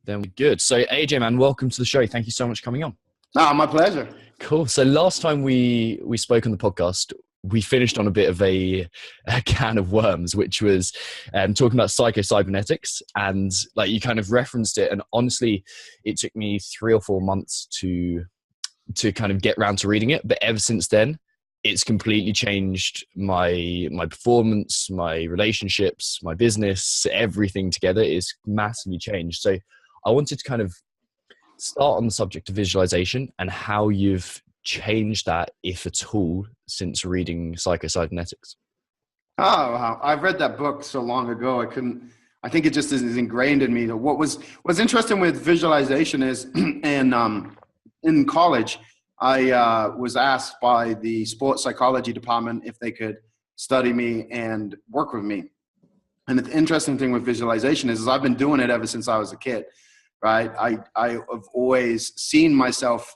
Then we're good. So AJ, man, welcome to the show. Thank you so much for coming on. My pleasure. Cool. So last time we spoke on the podcast, we finished on a bit of a can of worms, which was talking about psycho-cybernetics, and like you kind of referenced it. And honestly, it took me 3 or 4 months to kind of get around to reading it. But ever since then, it's completely changed my performance, my relationships, my business, everything together is massively changed. So I wanted to kind of start on the subject of visualization and how you've changed that, if at all, since reading Psycho-Cybernetics. Oh, wow. I've read that book so long ago. I think it just is ingrained in me. What's interesting with visualization is in college, I was asked by the sports psychology department if they could study me and work with me. And the interesting thing with visualization is I've been doing it ever since I was a kid, right? I have always seen myself,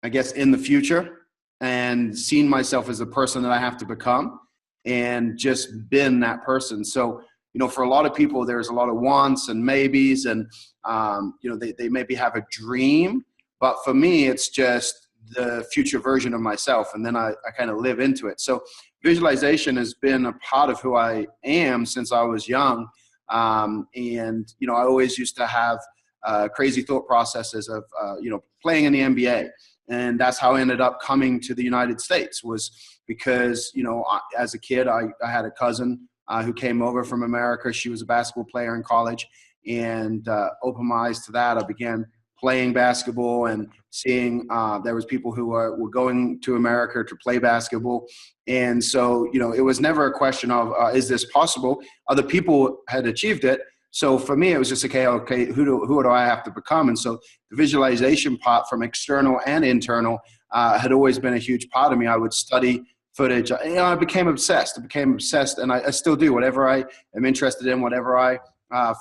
I guess, in the future and seen myself as the person that I have to become and just been that person. So, for a lot of people, there's a lot of wants and maybes and, they maybe have a dream, but for me, it's just the future version of myself. And then I kind of live into it. So visualization has been a part of who I am since I was young. And I always used to have crazy thought processes of, playing in the NBA. And that's how I ended up coming to the United States, was because, as a kid, I had a cousin who came over from America. She was a basketball player in college, and opened my eyes to that. I began playing basketball and seeing there was people who were going to America to play basketball. And so, it was never a question of, is this possible? Other people had achieved it. So for me, it was just, okay, who do I have to become? And so the visualization part, from external and internal, had always been a huge part of me. I would study footage. I became obsessed. And I still do. Whatever I am interested in, whatever I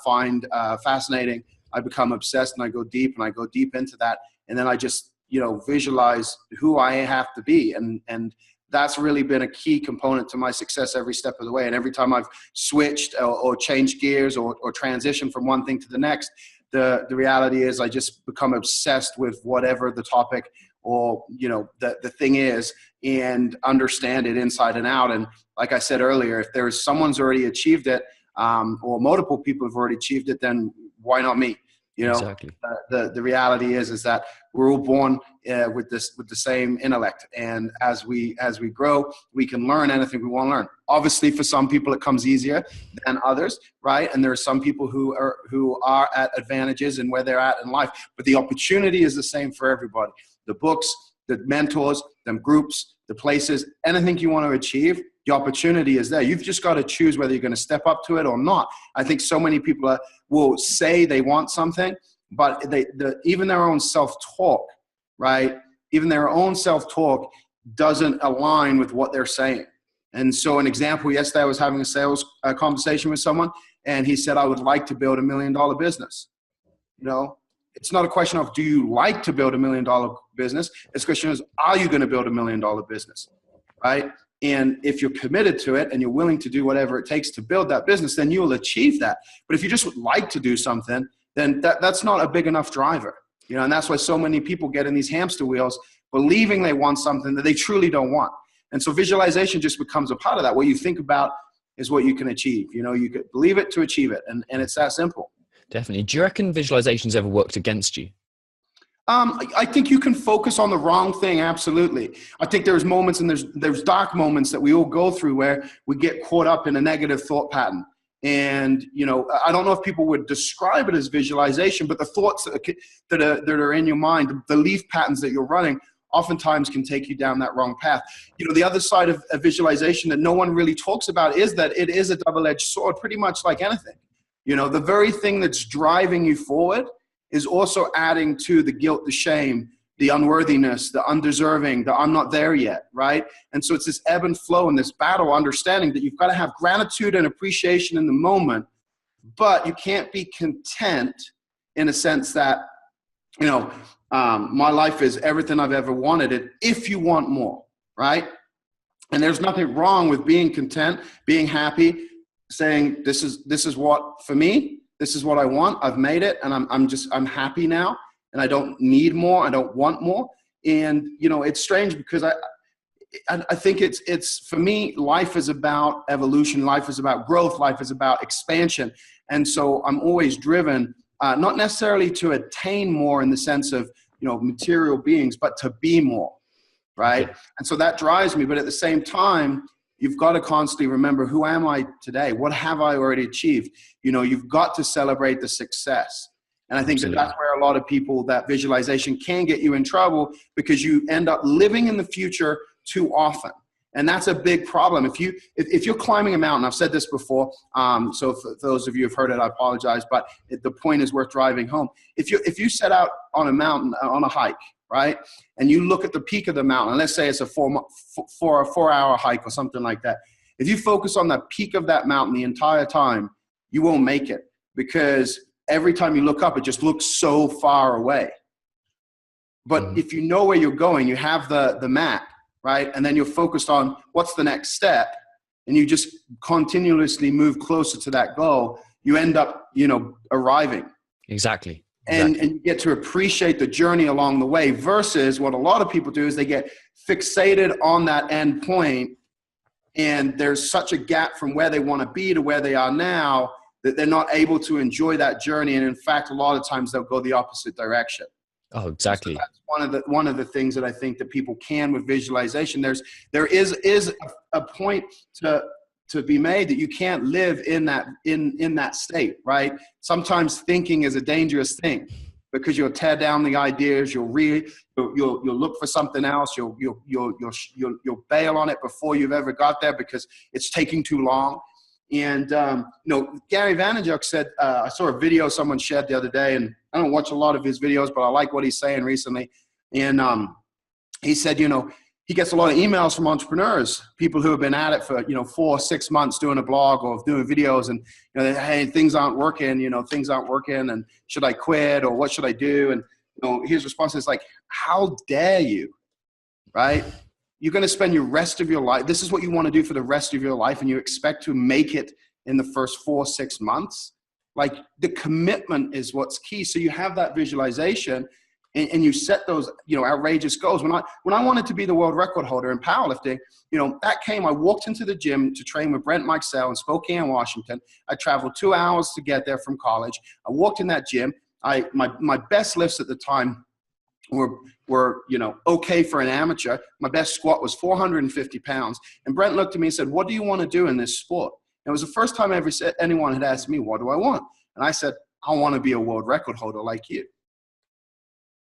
find fascinating, I become obsessed and I go deep into that. And then I just, visualize who I have to be. And that's really been a key component to my success every step of the way. And every time I've switched or changed gears or transitioned from one thing to the next, the reality is I just become obsessed with whatever the topic or, the thing is, and understand it inside and out. And like I said earlier, if there's someone's already achieved it, or multiple people have already achieved it, then why not me? Exactly. The reality is that we're all born with the same intellect, and as we grow, we can learn anything we want to learn. Obviously, for some people, it comes easier than others, right? And there are some people who are at advantages in where they're at in life, but the opportunity is the same for everybody. The books, the mentors, them groups, the places, anything you want to achieve, the opportunity is there. You've just got to choose whether you're going to step up to it or not. I think so many people will say they want something, but even their own self-talk, right? Even their own self-talk doesn't align with what they're saying. And so an example, yesterday I was having a sales conversation with someone, and he said, I would like to build $1 million business. It's not a question of, do you like to build $1 million business? It's a question of, are you going to build $1 million business, right? And if you're committed to it and you're willing to do whatever it takes to build that business, then you will achieve that. But if you just would like to do something, then that's not a big enough driver. And that's why so many people get in these hamster wheels, believing they want something that they truly don't want. And so visualization just becomes a part of that. What you think about is what you can achieve. You could believe it to achieve it. And it's that simple. Definitely. Do you reckon visualization's ever worked against you? I think you can focus on the wrong thing. Absolutely. I think there's moments, and there's dark moments that we all go through where we get caught up in a negative thought pattern. And, I don't know if people would describe it as visualization, but the thoughts that are in your mind, the belief patterns that you're running, oftentimes can take you down that wrong path. The other side of visualization that no one really talks about is that it is a double-edged sword, pretty much like anything. The very thing that's driving you forward is also adding to the guilt, the shame, the unworthiness, the undeserving, the I'm not there yet, right? And so it's this ebb and flow and this battle, understanding that you've got to have gratitude and appreciation in the moment, but you can't be content in a sense that, my life is everything I've ever wanted it, if you want more, right? And there's nothing wrong with being content, being happy, saying this is what for me, This is what I want. I've made it, and I'm happy now, and I don't need more. I don't want more. And, you know, it's strange because I think it's for me, life is about evolution. Life is about growth. Life is about expansion. And so I'm always driven, not necessarily to attain more in the sense of, you know, material beings, but to be more, right? And so that drives me. But at the same time, you've got to constantly remember, who am I today? What have I already achieved? You know, you've got to celebrate the success. And I think that that's where a lot of people, that visualization can get you in trouble, because you end up living in the future too often. And that's a big problem. If you're climbing a mountain, I've said this before, so for those of you who've heard it, I apologize, but the point is worth driving home. If you set out on a mountain, on a hike, right, and you look at the peak of the mountain, and let's say it's a 4-hour hike or something like that. If you focus on the peak of that mountain the entire time, you won't make it, because every time you look up, it just looks so far away. But if you know where you're going, you have the map, right? And then you're focused on what's the next step, and you just continuously move closer to that goal, you end up, you know, arriving. Exactly. And you get to appreciate the journey along the way, versus what a lot of people do is they get fixated on that end point, and there's such a gap from where they want to be to where they are now that they're not able to enjoy that journey. And in fact, a lot of times they'll go the opposite direction. Oh, exactly. So that's one of the things that I think that people can with visualization. There is a point to be made that you can't live in that state, right? Sometimes thinking is a dangerous thing, because you'll tear down the ideas. You'll look for something else. You'll bail on it before you've ever got there, because it's taking too long. And, you know, Gary Vaynerchuk said, I saw a video someone shared the other day, and I don't watch a lot of his videos, but I like what he's saying recently. And he said, you know, he gets a lot of emails from entrepreneurs, people who have been at it for, you know, 4 or 6 months doing a blog or doing videos, and, you know, hey, things aren't working, and should I quit, or what should I do? And, you know, his response is like, how dare you, right? You're going to spend your rest of your life. This is what you want to do for the rest of your life, and you expect to make it in the first 4 or 6 months. Like, the commitment is what's key. So you have that visualization, and you set those, you know, outrageous goals. When I wanted to be the world record holder in powerlifting, you know, I walked into the gym to train with Brent Meixell in Spokane, Washington. I traveled 2 hours to get there from college. I walked in that gym. My best lifts at the time were, you know, okay for an amateur. My best squat was 450 pounds. And Brent looked at me and said, what do you want to do in this sport? And it was the first time anyone had asked me, what do I want? And I said, I want to be a world record holder like you.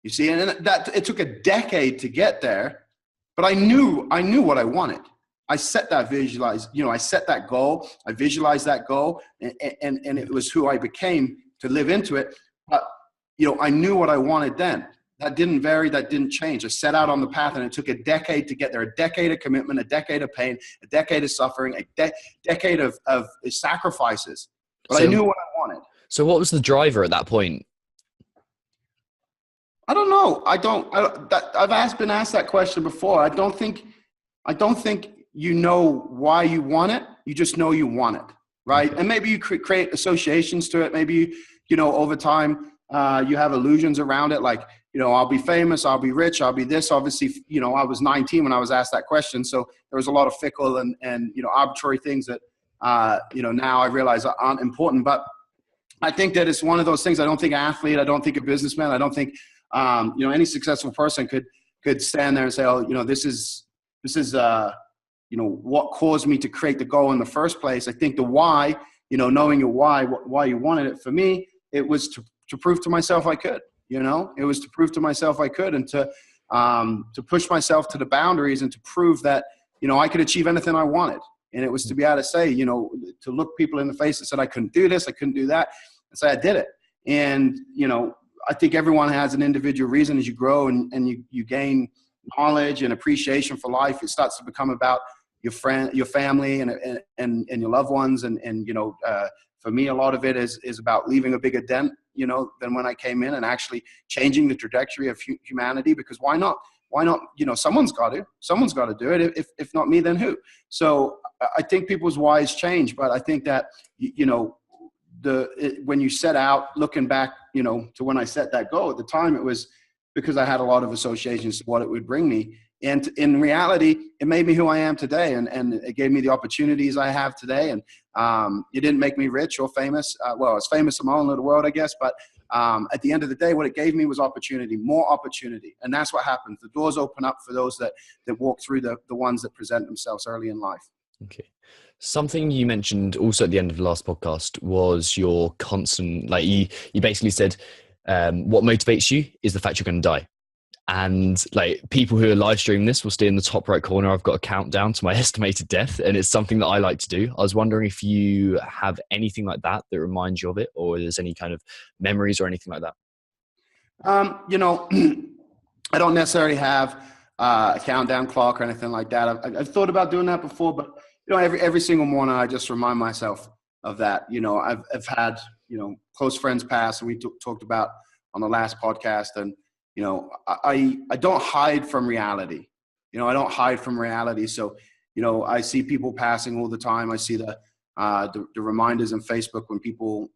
You see, and that it took a decade to get there, but I knew what I wanted. I set that I set that goal. I visualized that goal, and it was who I became to live into it. But, you know, I knew what I wanted then. That didn't vary. That didn't change. I set out on the path, and it took a decade to get there, a decade of commitment, a decade of pain, a decade of suffering, a decade of sacrifices. But I knew what I wanted. So what was the driver at that point? I don't know. I've been asked that question before. I don't think you know why you want it. You just know you want it, right? And maybe you create associations to it. Maybe, you know, over time, you have illusions around it. Like, you know, I'll be famous, I'll be rich, I'll be this. Obviously, you know, I was 19 when I was asked that question. So there was a lot of fickle and you know, arbitrary things that, you know, now I realize aren't important. But I think that it's one of those things. I don't think an athlete, I don't think a businessman, I don't think, you know, any successful person could stand there and say, oh, you know, this is, you know, what caused me to create the goal in the first place. I think the why, you know, knowing your why you wanted it, for me, it was to prove to myself I could, you know, it was to prove to myself I could, and to push myself to the boundaries, and to prove that, you know, I could achieve anything I wanted. And it was to be able to say, you know, to look people in the face and said, I couldn't do this, I couldn't do that, and say I did it. And, you know, I think everyone has an individual reason. As you grow and you gain knowledge and appreciation for life, it starts to become about your family and your loved ones. And you know, for me, a lot of it is about leaving a bigger dent, you know, than when I came in, and actually changing the trajectory of humanity. Because why not? You know, someone's got to do it. If not me, then who? So I think people's whys change, but I think that, you know, when you set out, looking back, to when I set that goal at the time, it was because I had a lot of associations to what it would bring me. And in reality, it made me who I am today. And it gave me the opportunities I have today. And it didn't make me rich or famous. Well, I was famous in my own little world, I guess. But at the end of the day, what it gave me was opportunity, more opportunity. And that's what happens. The doors open up for those that walk through the ones that present themselves early in life. Okay. Something you mentioned also at the end of the last podcast was your constant, like you basically said, what motivates you is the fact you're going to die. And like people who are live streaming this will stay in the top right corner. I've got a countdown to my estimated death, and it's something that I like to do. I was wondering if you have anything like that that reminds you of it, or there's any kind of memories or anything like that. I don't necessarily have a countdown clock or anything like that. I've thought about doing that before, but every single morning I just remind myself of that. I've had close friends pass, and we talked about on the last podcast, and I don't hide from reality. I don't hide from reality. So I see people passing all the time. I see the reminders on Facebook when people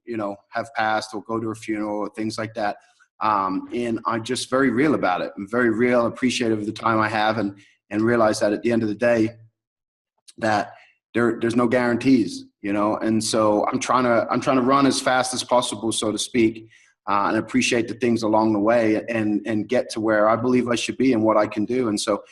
have passed or go to a funeral or things like that. And I'm just very real about it. I'm very real, appreciative of the time I have, and realize that at the end of the day, that there's no guarantees, and so I'm trying to run as fast as possible, so to speak, and appreciate the things along the way, and get to where I believe I should be and what I can do. And so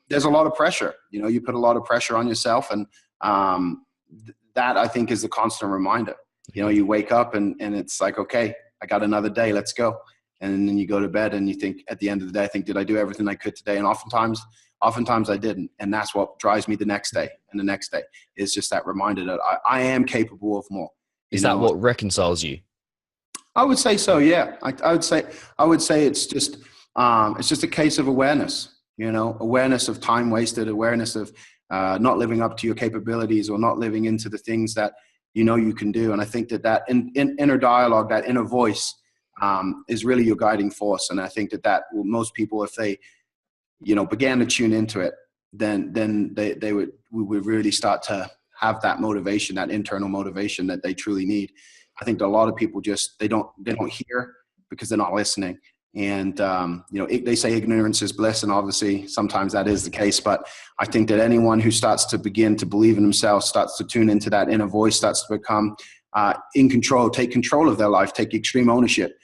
there's a lot of pressure. You put a lot of pressure on yourself, and that I think is a constant reminder. You wake up and it's like, okay, I got another day, let's go. And then you go to bed and you think at the end of the day, I think, did I do everything I could today? And oftentimes I didn't. And that's what drives me the next day. And the next day is just that reminder that I am capable of more. Is that what reconciles you? I would say so. Yeah. I would say it's just a case of awareness, awareness of time wasted, awareness of not living up to your capabilities, or not living into the things that you can do. And I think that inner dialogue, that inner voice, is really your guiding force. And I think that most people, if they, began to tune into it, then we would really start to have that motivation, that internal motivation that they truly need. I think that a lot of people they don't hear because they're not listening. And, they say ignorance is bliss, and obviously sometimes that is the case. But I think that anyone who starts to begin to believe in themselves, starts to tune into that inner voice, starts to become in control, take control of their life, take extreme ownership,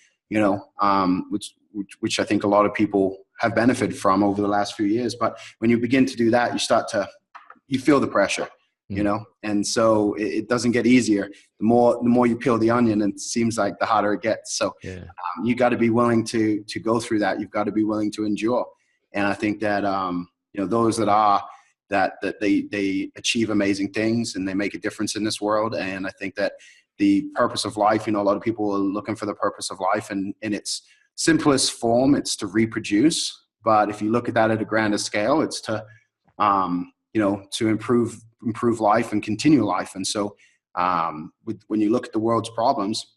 which I think a lot of people have benefited from over the last few years. But when you begin to do that, you feel the pressure. And so it doesn't get easier. The more you peel the onion, and it seems like the harder it gets. So you got to be willing to go through that. You've got to be willing to endure. And I think that, those that they achieve amazing things, and they make a difference in this world. And I think that the purpose of life, a lot of people are looking for the purpose of life, and in its simplest form, it's to reproduce. But if you look at that at a grander scale, it's to, to improve life and continue life. And so when you look at the world's problems,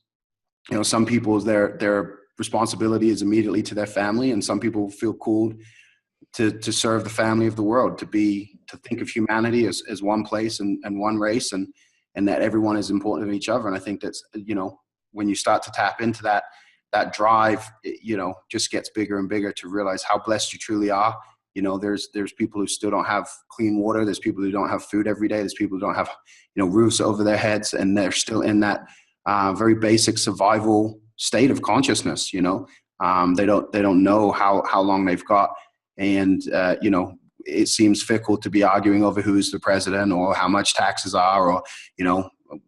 some people, their responsibility is immediately to their family, and some people feel called to serve the family of the world, to think of humanity as one place and one race, and that everyone is important to each other. And I think that's, when you start to tap into that drive, it, just gets bigger and bigger, to realize how blessed you truly are. There's people who still don't have clean water. There's people who don't have food every day. There's people who don't have, roofs over their heads, and they're still in that very basic survival state of consciousness. They don't know how long they've got. And, it seems fickle to be arguing over who's the president, or how much taxes are, or,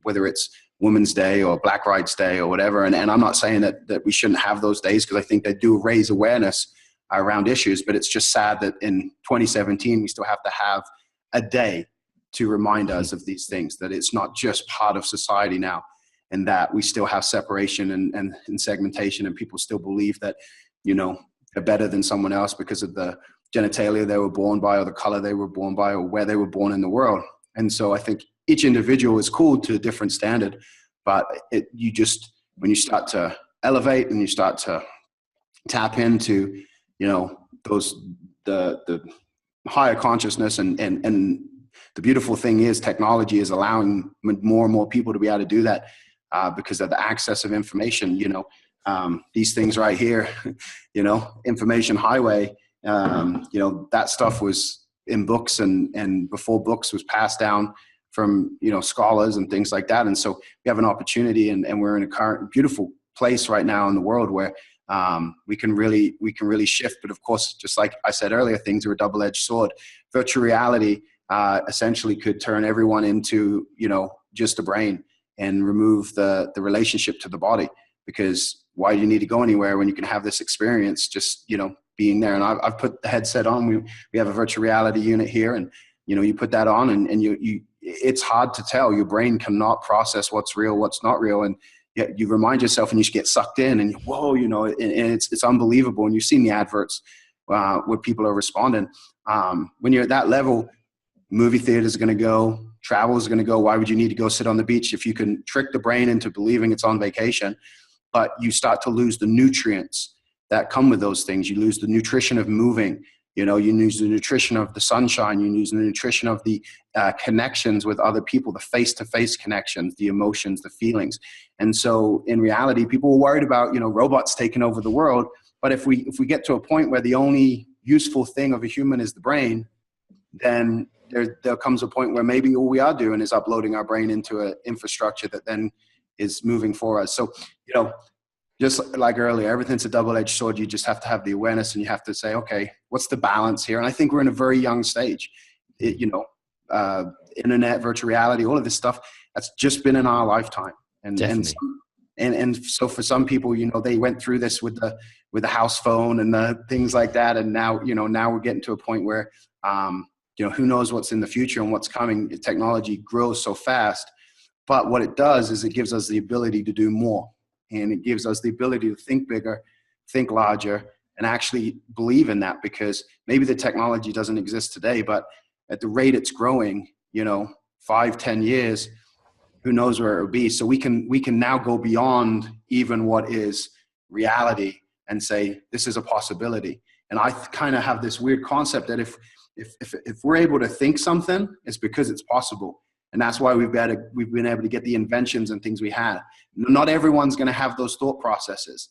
whether it's Women's Day or Black Rights Day or whatever. And I'm not saying that we shouldn't have those days, because I think they do raise awareness around issues. But it's just sad that in 2017, we still have to have a day to remind us of these things, that it's not just part of society now, and that we still have separation and segmentation, and people still believe that, they're better than someone else because of the genitalia they were born by, or the color they were born by, or where they were born in the world. And so I think each individual is called to a different standard, but when you start to elevate and you start to tap into, the higher consciousness, and the beautiful thing is technology is allowing more and more people to be able to do that. because of the access of information. These things right here, information highway, that stuff was in books and before books was passed down from, scholars and things like that. And so we have an opportunity and we're in a current beautiful place right now in the world where we can really shift. But of course, just like I said earlier, things are a double-edged sword. Virtual reality essentially could turn everyone into, just a brain and remove the relationship to the body, because why do you need to go anywhere when you can have this experience just, being there? And I've put the headset on. We have a virtual reality unit here, and, you put that on and you it's hard to tell. Your brain cannot process what's real, what's not real. And yet you remind yourself and you just get sucked in and whoa, and it's unbelievable. And you've seen the adverts where people are responding. When you're at that level, movie theaters are going to go, travel is going to go. Why would you need to go sit on the beach if you can trick the brain into believing it's on vacation? But you start to lose the nutrients that come with those things. You lose the nutrition of moving. You lose the nutrition of the sunshine. You lose the nutrition of the connections with other people, the face-to-face connections, the emotions, the feelings. And so in reality, people were worried about, robots taking over the world. But if we get to a point where the only useful thing of a human is the brain, then there comes a point where maybe all we are doing is uploading our brain into an infrastructure that then is moving for us. So, just like earlier, everything's a double-edged sword. You just have to have the awareness and you have to say, okay, what's the balance here? And I think we're in a very young stage. Internet, virtual reality, all of this stuff, that's just been in our lifetime. And so for some people, they went through this with the house phone and the things like that. And now, now we're getting to a point where, who knows what's in the future and what's coming. Technology grows so fast. But what it does is it gives us the ability to do more. And it gives us the ability to think bigger, think larger, and actually believe in that, because maybe the technology doesn't exist today, but at the rate it's growing, 5-10 years, who knows where it will be. So we can now go beyond even what is reality and say, this is a possibility. And I kind of have this weird concept that if we're able to think something, it's because it's possible. And that's why we've been able to get the inventions and things we had. Not everyone's going to have those thought processes,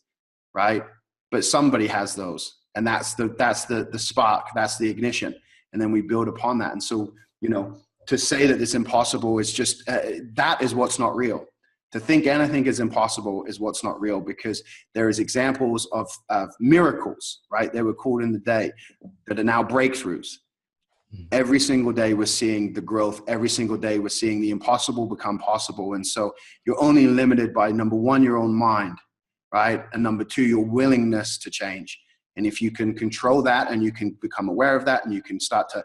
right? But somebody has those, and that's the spark, that's the ignition, and then we build upon that. And so, to say that it's impossible is just that is what's not real. To think anything is impossible is what's not real, because there is examples of miracles, right? They were called in the day, that are now breakthroughs. Every single day we're seeing the growth. Every single day we're seeing the impossible become possible. And so you're only limited by, number one, your own mind, right? And number two, your willingness to change. And if you can control that and you can become aware of that and you can start to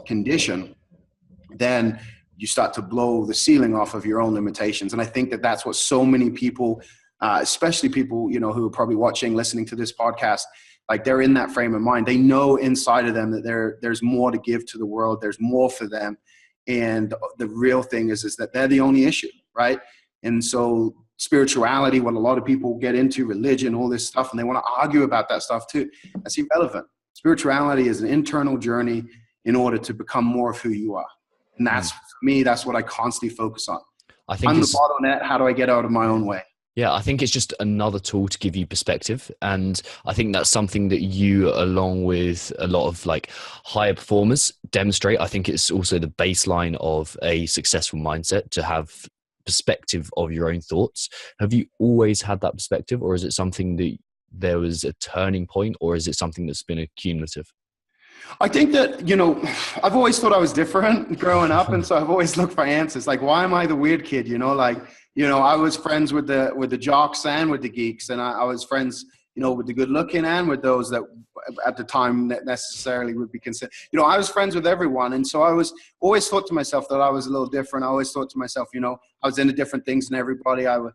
condition, then you start to blow the ceiling off of your own limitations. And I think that that's what so many people, especially people, who are probably watching, listening to this podcast, like they're in that frame of mind. They know inside of them that there's more to give to the world. There's more for them. And the real thing is that they're the only issue, right? And so spirituality, what a lot of people get into, religion, all this stuff, and they want to argue about that stuff too. That's irrelevant. Spirituality is an internal journey in order to become more of who you are. And that's, for me, that's what I constantly focus on. I'm the bottleneck. How do I get out of my own way? Yeah, I think it's just another tool to give you perspective. And I think that's something that you, along with a lot of like higher performers, demonstrate. I think it's also the baseline of a successful mindset, to have perspective of your own thoughts. Have you always had that perspective, or is it something that there was a turning point, or is it something that's been accumulative? I think that, I've always thought I was different growing up. And so I've always looked for answers. Like, why am I the weird kid? I was friends with the jocks and with the geeks. And I was friends, with the good looking and with those that at the time that necessarily would be considered, I was friends with everyone. And so I was always thought to myself that I was a little different. I always thought to myself, I was into different things than everybody. I would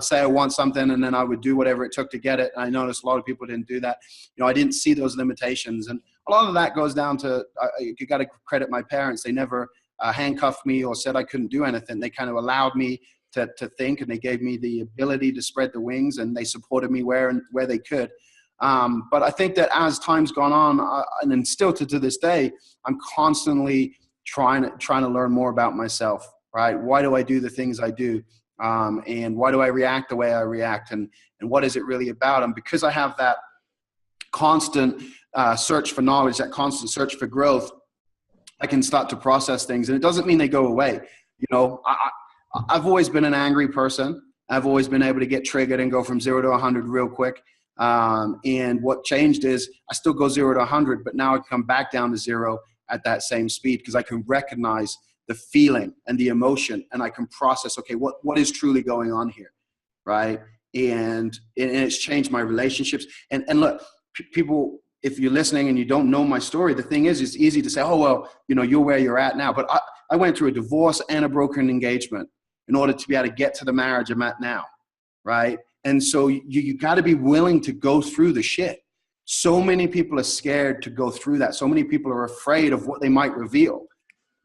say I want something and then I would do whatever it took to get it. And I noticed a lot of people didn't do that. I didn't see those limitations. And a lot of that goes down to, you got to credit my parents. They never handcuffed me or said I couldn't do anything. They kind of allowed me to think, and they gave me the ability to spread the wings, and they supported me where they could. But I think that as time's gone on, and still to this day, I'm constantly trying to learn more about myself. right? Why do I do the things I do? And why do I react the way I react? And what is it really about? And because I have that constant search for knowledge, that constant search for growth, I can start to process things. And it doesn't mean they go away. You know, I've always been an angry person. I've always been able to get triggered and go from 0 to 100 real quick. And what changed is I still go 0 to 100, but now I come back down to 0 at that same speed, because I can recognize the feeling and the emotion, and I can process, okay, what is truly going on here, right? And it's changed my relationships. And look, people, if you're listening and you don't know my story, the thing is, it's easy to say, oh, well, you know, you're where you're at now. But I went through a divorce and a broken engagement in order to be able to get to the marriage I'm at now, right? And so you got to be willing to go through the shit. So many people are scared to go through that. So many people are afraid of what they might reveal.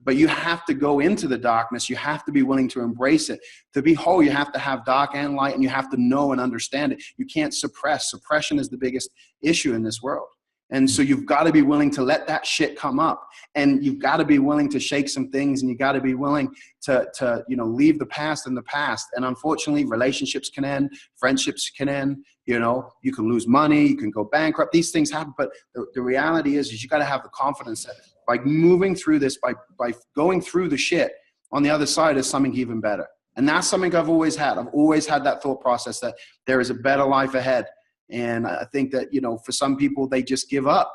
But you have to go into the darkness. You have to be willing to embrace it. To be whole, you have to have dark and light, and you have to know and understand it. You can't suppress. Suppression is the biggest issue in this world. And so you've got to be willing to let that shit come up, and you've got to be willing to shake some things, and you got to be willing to you know, leave the past in the past. And unfortunately, relationships can end, friendships can end, you know, you can lose money, you can go bankrupt, these things happen. But the reality is you got to have the confidence that by moving through this, by going through the shit, on the other side is something even better. And that's something I've always had. I've always had that thought process that there is a better life ahead. And I think that, you know, for some people, they just give up.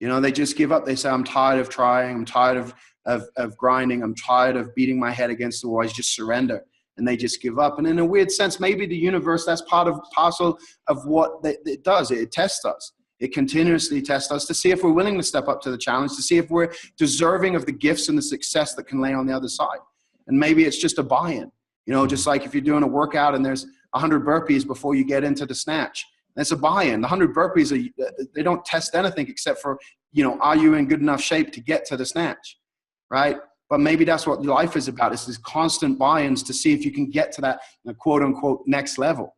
You know, they just give up. They say, I'm tired of trying. I'm tired of grinding. I'm tired of beating my head against the wall. I just surrender. And they just give up. And in a weird sense, maybe the universe, that's parcel of what it does. It tests us. It continuously tests us to see if we're willing to step up to the challenge, to see if we're deserving of the gifts and the success that can lay on the other side. And maybe it's just a buy-in. You know, just like if you're doing a workout and there's 100 burpees before you get into the snatch. That's a buy-in. The 100 burpees, they don't test anything except for, you know, are you in good enough shape to get to the snatch, right? But maybe that's what life is about. It's these constant buy-ins to see if you can get to that, you know, quote unquote next level,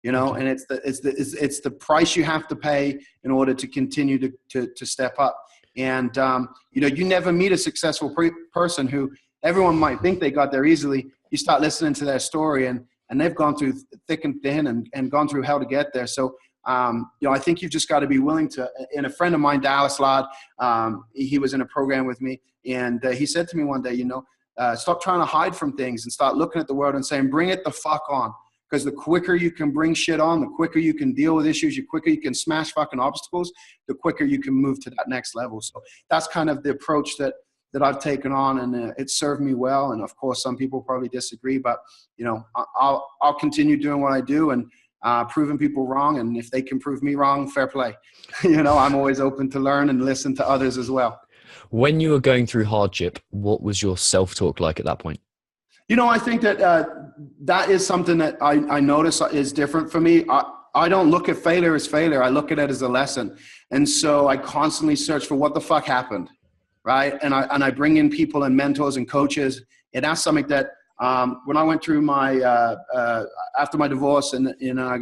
you know. And it's the price you have to pay in order to continue to step up. And you know, you never meet a successful person who everyone might think they got there easily. You start listening to their story, and they've gone through thick and thin and gone through hell to get there. So, you know, I think you've just got to be willing to, and a friend of mine, Dallas Ladd, he was in a program with me, and he said to me one day, you know, stop trying to hide from things and start looking at the world and saying, bring it the fuck on. Because the quicker you can bring shit on, the quicker you can deal with issues, the quicker you can smash fucking obstacles, the quicker you can move to that next level. So that's kind of the approach that I've taken on, and it's served me well. And of course, some people probably disagree, but you know, I'll continue doing what I do and proving people wrong. And if they can prove me wrong, fair play. You know, I'm always open to learn and listen to others as well. When you were going through hardship, what was your self-talk like at that point? You know, I think that that is something that I notice is different for me. I don't look at failure as failure. I look at it as a lesson. And so I constantly search for what the fuck happened. Right. And I bring in people and mentors and coaches. And that's something that when I went through my after my divorce and I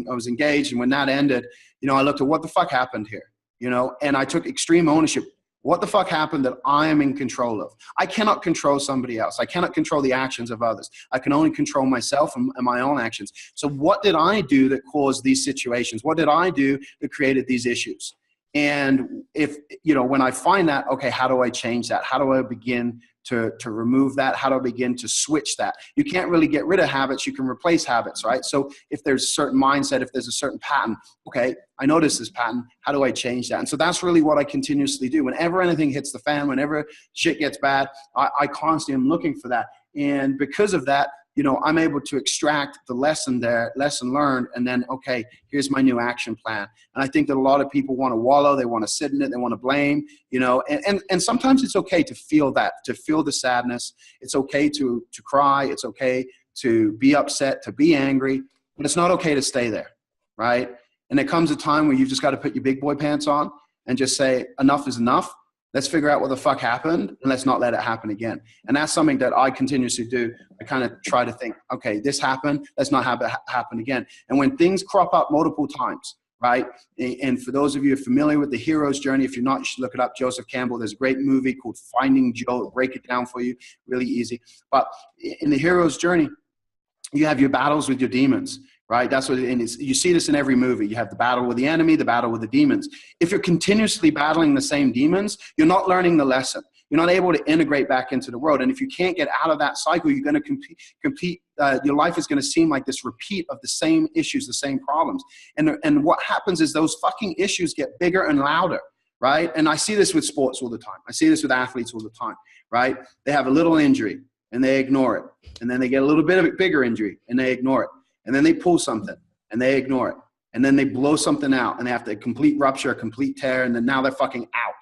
was engaged, and when that ended, you know, I looked at what the fuck happened here, you know, and I took extreme ownership. What the fuck happened that I am in control of? I cannot control somebody else. I cannot control the actions of others. I can only control myself and my own actions. So what did I do that caused these situations? What did I do that created these issues? And if, you know, when I find that, okay, how do I change that? How do I begin to remove that? How do I begin to switch that? You can't really get rid of habits. You can replace habits, right? So if there's a certain mindset, if there's a certain pattern, okay, I notice this pattern. How do I change that? And so that's really what I continuously do. Whenever anything hits the fan, whenever shit gets bad, I constantly am looking for that. And because of that, you know, I'm able to extract the lesson there, lesson learned, and then, okay, here's my new action plan. And I think that a lot of people want to wallow, they want to sit in it, they want to blame, you know, and sometimes it's okay to feel that, to feel the sadness. It's okay to cry. It's okay to be upset, to be angry, but it's not okay to stay there, right? And there comes a time where you've just got to put your big boy pants on and just say, enough is enough. Let's figure out what the fuck happened, and let's not let it happen again. And that's something that I continuously do. I kind of try to think, okay, this happened. Let's not have it happen again. And when things crop up multiple times, right? And for those of you who are familiar with the hero's journey, if you're not, you should look it up. Joseph Campbell, there's a great movie called Finding Joe. It'll break it down for you, really easy. But in the hero's journey, you have your battles with your demons, right? That's what it is. You see this in every movie. You have the battle with the enemy, the battle with the demons. If you're continuously battling the same demons, you're not learning the lesson. You're not able to integrate back into the world. And if you can't get out of that cycle, you're going to compete. Your life is going to seem like this repeat of the same issues, the same problems. And what happens is those fucking issues get bigger and louder, right? And I see this with sports all the time. I see this with athletes all the time, right? They have a little injury and they ignore it. And then they get a little bit of a bigger injury and they ignore it. And then they pull something and they ignore it. And then they blow something out and they have to complete rupture, a complete tear. And then now they're fucking out,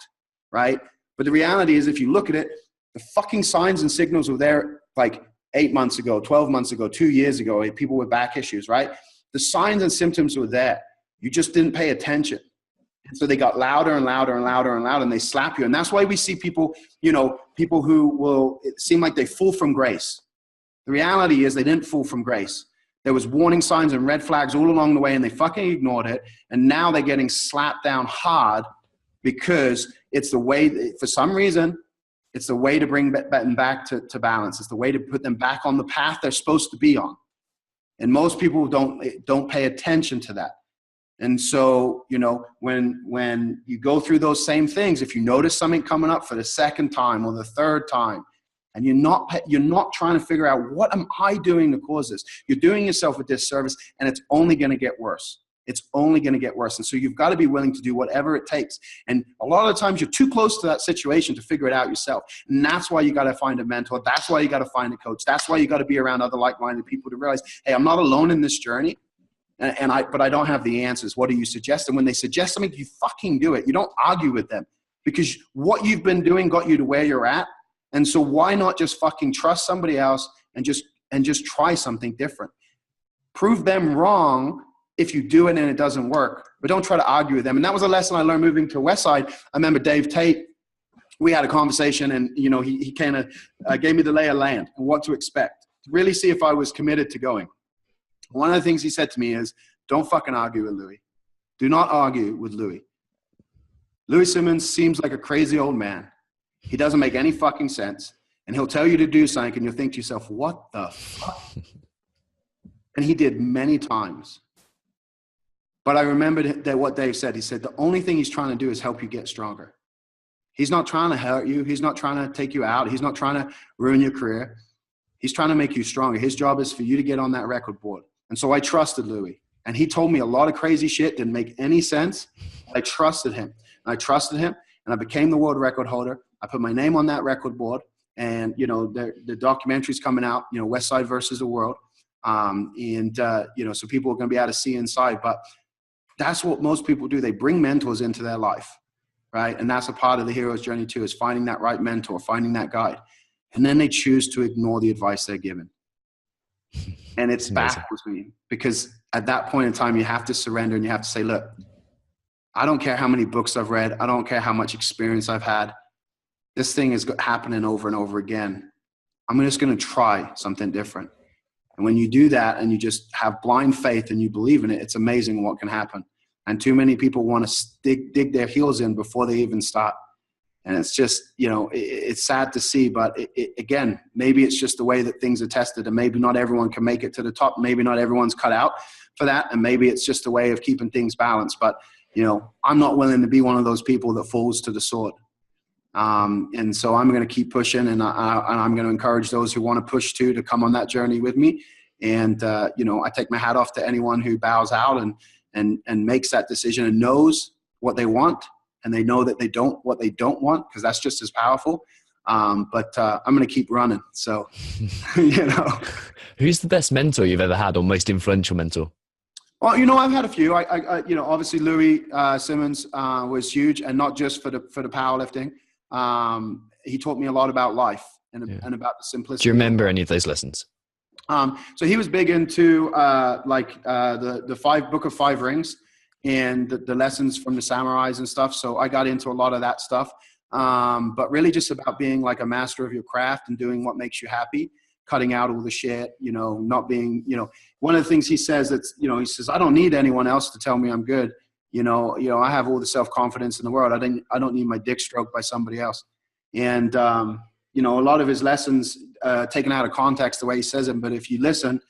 right? But the reality is, if you look at it, the fucking signs and signals were there like 8 months ago, 12 months ago, 2 years ago, people with back issues, right? The signs and symptoms were there. You just didn't pay attention. And so they got louder and louder and louder and louder, and they slap you. And that's why we see people, people who will it seem like they fall from grace. The reality is they didn't fall from grace. There was warning signs and red flags all along the way, and they fucking ignored it. And now they're getting slapped down hard because it's the way, for some reason, it's the way to bring them back to balance. It's the way to put them back on the path they're supposed to be on. And most people don't pay attention to that. And so, when you go through those same things, if you notice something coming up for the second time or the third time, and you're not trying to figure out, what am I doing to cause this? You're doing yourself a disservice, and it's only going to get worse. It's only going to get worse. And so you've got to be willing to do whatever it takes. And a lot of the times you're too close to that situation to figure it out yourself. And that's why you got to find a mentor. That's why you got to find a coach. That's why you got to be around other like-minded people to realize, hey, I'm not alone in this journey. But I don't have the answers. What do you suggest? And when they suggest something, you fucking do it. You don't argue with them, because what you've been doing got you to where you're at. And so why not just fucking trust somebody else and just try something different? Prove them wrong if you do it and it doesn't work, but don't try to argue with them. And that was a lesson I learned moving to Westside. I remember Dave Tate, we had a conversation, and he kind of gave me the lay of land and what to expect, to really see if I was committed to going. One of the things he said to me is, don't fucking argue with Louis. Do not argue with Louis. Louis Simmons seems like a crazy old man. He doesn't make any fucking sense. And he'll tell you to do something, and you'll think to yourself, what the fuck? And he did many times. But I remembered that what Dave said. He said, the only thing he's trying to do is help you get stronger. He's not trying to hurt you. He's not trying to take you out. He's not trying to ruin your career. He's trying to make you stronger. His job is for you to get on that record board. And so I trusted Louis. And he told me a lot of crazy shit, didn't make any sense. I trusted him. And I trusted him, and I became the world record holder. I put my name on that record board. And, the documentary's coming out, Westside versus the World. So people are going to be able to see inside. But that's what most people do. They bring mentors into their life, right? And that's a part of the hero's journey too, is finding that right mentor, finding that guide. And then they choose to ignore the advice they're given. And it's baffles me, because at that point in time, you have to surrender, and you have to say, look, I don't care how many books I've read. I don't care how much experience I've had. This thing is happening over and over again. I'm just going to try something different. And when you do that and you just have blind faith and you believe in it, it's amazing what can happen. And too many people want to dig their heels in before they even start. And it's just, it's sad to see, but again, maybe it's just the way that things are tested, and maybe not everyone can make it to the top. Maybe not everyone's cut out for that. And maybe it's just a way of keeping things balanced. But, I'm not willing to be one of those people that falls to the sword. And so I'm going to keep pushing, and I'm going to encourage those who want to push too to come on that journey with me. And, I take my hat off to anyone who bows out and makes that decision and knows what they want, and they know that what they don't want, because that's just as powerful. But I'm going to keep running. So, Who's the best mentor you've ever had, or most influential mentor? Well, I've had a few. Obviously Louis Simmons was huge, and not just for the powerlifting. He taught me a lot about life and about the simplicity. Do you remember any of those lessons? So he was big into the Book of Five Rings and the lessons from the samurais and stuff. So I got into a lot of that stuff. But really just about being like a master of your craft and doing what makes you happy, cutting out all the shit, not being, one of the things he says, he says, I don't need anyone else to tell me I'm good. I have all the self-confidence in the world. I don't need my dick stroked by somebody else. And, a lot of his lessons, taken out of context, the way he says it, but if you listen,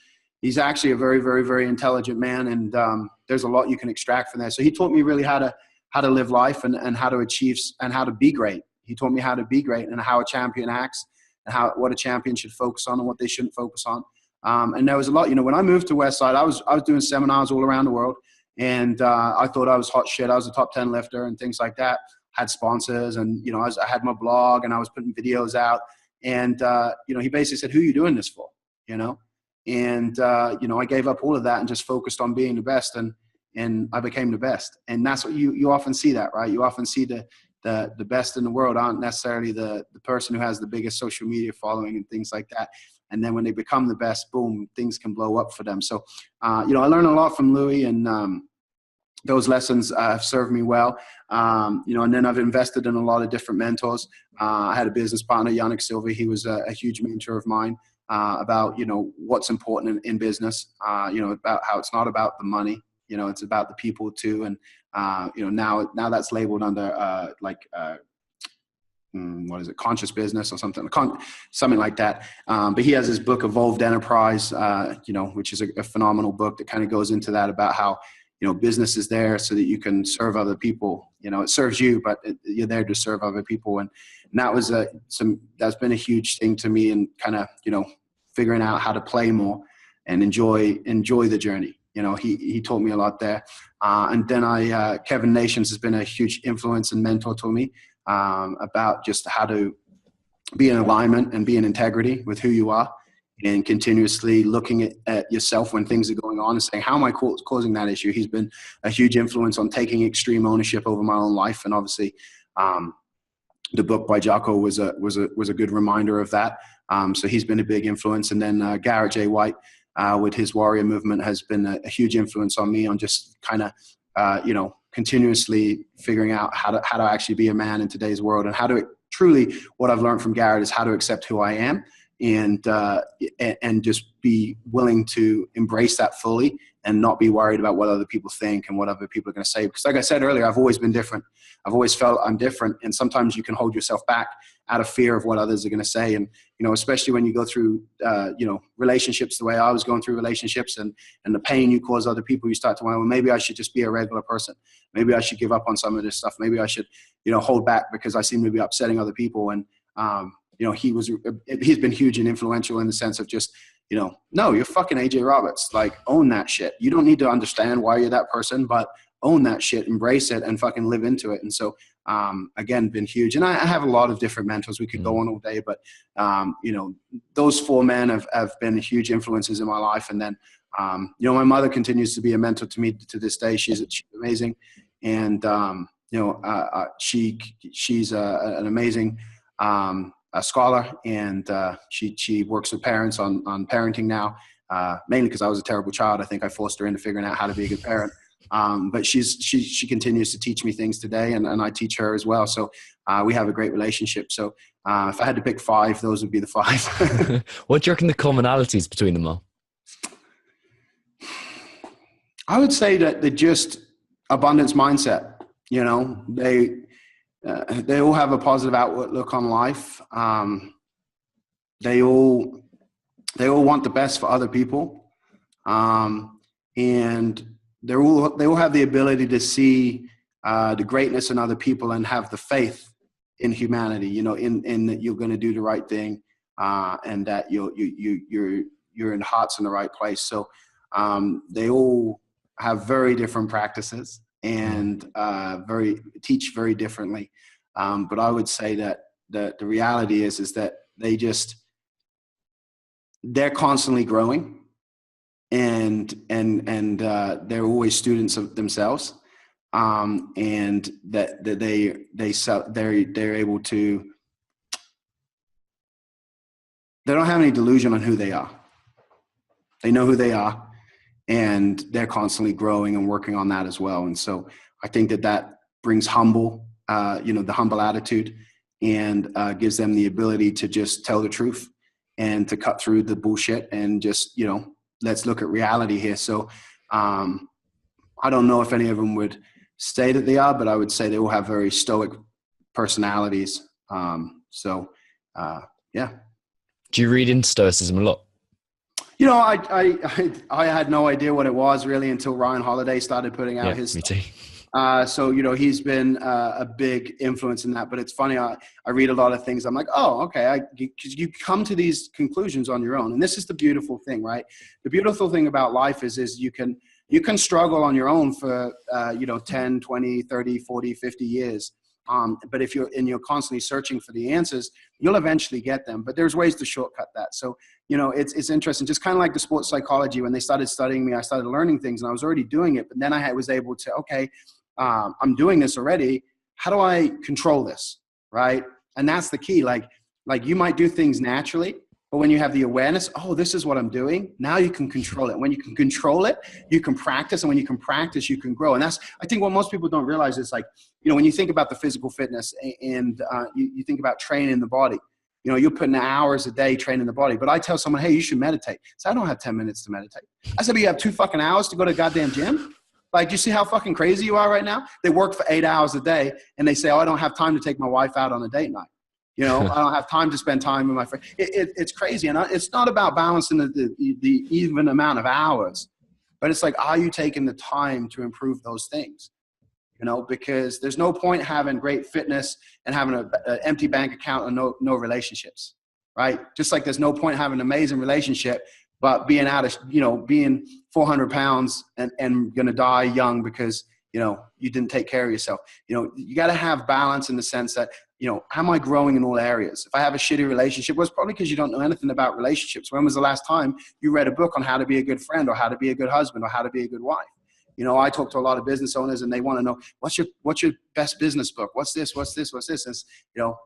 he's actually a very, very, very intelligent man. And there's a lot you can extract from there. So he taught me really how to live life and how to achieve and how to be great. He taught me how to be great and how a champion acts and what a champion should focus on and what they shouldn't focus on. And there was a lot, when I moved to Westside, I was doing seminars all around the world. And I thought I was hot shit. I was a top 10 lifter and things like that. Had sponsors and, I had my blog and I was putting videos out. And, he basically said, who are you doing this for? And, I gave up all of that and just focused on being the best. And I became the best. And that's what you often see that, right? You often see the best in the world aren't necessarily the person who has the biggest social media following and things like that. And then when they become the best, boom, things can blow up for them. So, I learned a lot from Louis, and those lessons have served me well. And then I've invested in a lot of different mentors. I had a business partner, Yannick Silva. He was a huge mentor of mine about, what's important in business, about how it's not about the money. It's about the people too. And, now that's labeled under what is it? Conscious business or something like that. But he has his book, Evolved Enterprise, which is a phenomenal book that kind of goes into that about how, business is there so that you can serve other people. It serves you, but you're there to serve other people. And that was that's been a huge thing to me, and kind of, figuring out how to play more and enjoy the journey. He taught me a lot there. And then Kevin Nations has been a huge influence and mentor to me about just how to be in alignment and be in integrity with who you are, and continuously looking at yourself when things are going on and saying, how am I causing that issue? He's been a huge influence on taking extreme ownership over my own life. And obviously the book by Jocko was a good reminder of that. So he's been a big influence. And then Garrett J. White with his warrior movement has been a huge influence on me on just kind of, continuously figuring out how to actually be a man in today's world, and how to truly, what I've learned from Garrett is how to accept who I am, and just be willing to embrace that fully and not be worried about what other people think and what other people are going to say. Because like I said earlier, I've always been different. I've always felt I'm different. And sometimes you can hold yourself back out of fear of what others are going to say. And, especially when you go through, relationships, the way I was going through relationships, and the pain you cause other people, you start to wonder, well, maybe I should just be a regular person. Maybe I should give up on some of this stuff. Maybe I should, hold back because I seem to be upsetting other people. And, he's been huge and influential in the sense of just, no, you're fucking AJ Roberts. Like, own that shit. You don't need to understand why you're that person, but own that shit, embrace it, and fucking live into it. And so, again, been huge. And I have a lot of different mentors. We could go on all day, but, those four men have been huge influences in my life. And then, my mother continues to be a mentor to me to this day. She's amazing. And, she's an amazing, a scholar, and she works with parents on parenting now, mainly because I was a terrible child. I think I forced her into figuring out how to be a good parent. But she continues to teach me things today, and I teach her as well. So we have a great relationship. So if I had to pick 5, those would be the 5. What do you reckon the commonalities between them are? I would say that they're just abundance mindset. They all have a positive outlook on life. They all want the best for other people, and they all have the ability to see the greatness in other people and have the faith in humanity. In that you're going to do the right thing, and that you're in hearts in the right place. So they all have very different practices and teach very differently. But I would say that the reality is that they're constantly growing, and they're always students of themselves, and that they're able to. They don't have any delusion on who they are. They know who they are, and they're constantly growing and working on that as well. And so I think that brings the humble attitude, and gives them the ability to just tell the truth and to cut through the bullshit and just, let's look at reality here. So I don't know if any of them would say that they are, but I would say they all have very stoic personalities. Yeah. Do you read into Stoicism a lot? You know, I had no idea what it was really until Ryan Holiday started putting out his me stuff. too. So, you know, he's been a big influence in that, but it's funny. I read a lot of things. I'm like, oh, okay. Because you come to these conclusions on your own. And this is the beautiful thing, right? The beautiful thing about life is you can struggle on your own for, 10, 20, 30, 40, 50 years. But if you're constantly searching for the answers, you'll eventually get them. But there's ways to shortcut that. So, you know, it's interesting. Just kind of like the sports psychology, when they started studying me, I started learning things and I was already doing it. But then I was able to, okay, I'm doing this already. How do I control this? Right. And that's the key. Like you might do things naturally, but when you have the awareness, oh, this is what I'm doing. Now you can control it. When you can control it, you can practice. And when you can practice, you can grow. And that's, I think what most people don't realize is like, you know, when you think about the physical fitness and you think about training the body, you know, you're putting hours a day training the body. But I tell someone, hey, you should meditate. So I don't have 10 minutes to meditate. I said, but you have 2 fucking hours to go to the goddamn gym? Like, do you see how fucking crazy you are right now? They work for 8 hours a day and they say, oh, I don't have time to take my wife out on a date night. You know, I don't have time to spend time with my friend. It's crazy. And it's not about balancing the even amount of hours, but it's like, are you taking the time to improve those things? You know, because there's no point having great fitness and having an empty bank account and no relationships, right? Just like there's no point having an amazing relationship, but being being 400 pounds and going to die young because, you know, you didn't take care of yourself. You know, you got to have balance in the sense that, you know, am I growing in all areas? If I have a shitty relationship, well, it's probably because you don't know anything about relationships. When was the last time you read a book on how to be a good friend or how to be a good husband or how to be a good wife? You know, I talk to a lot of business owners and they want to know, what's your best business book? What's this? And, you know,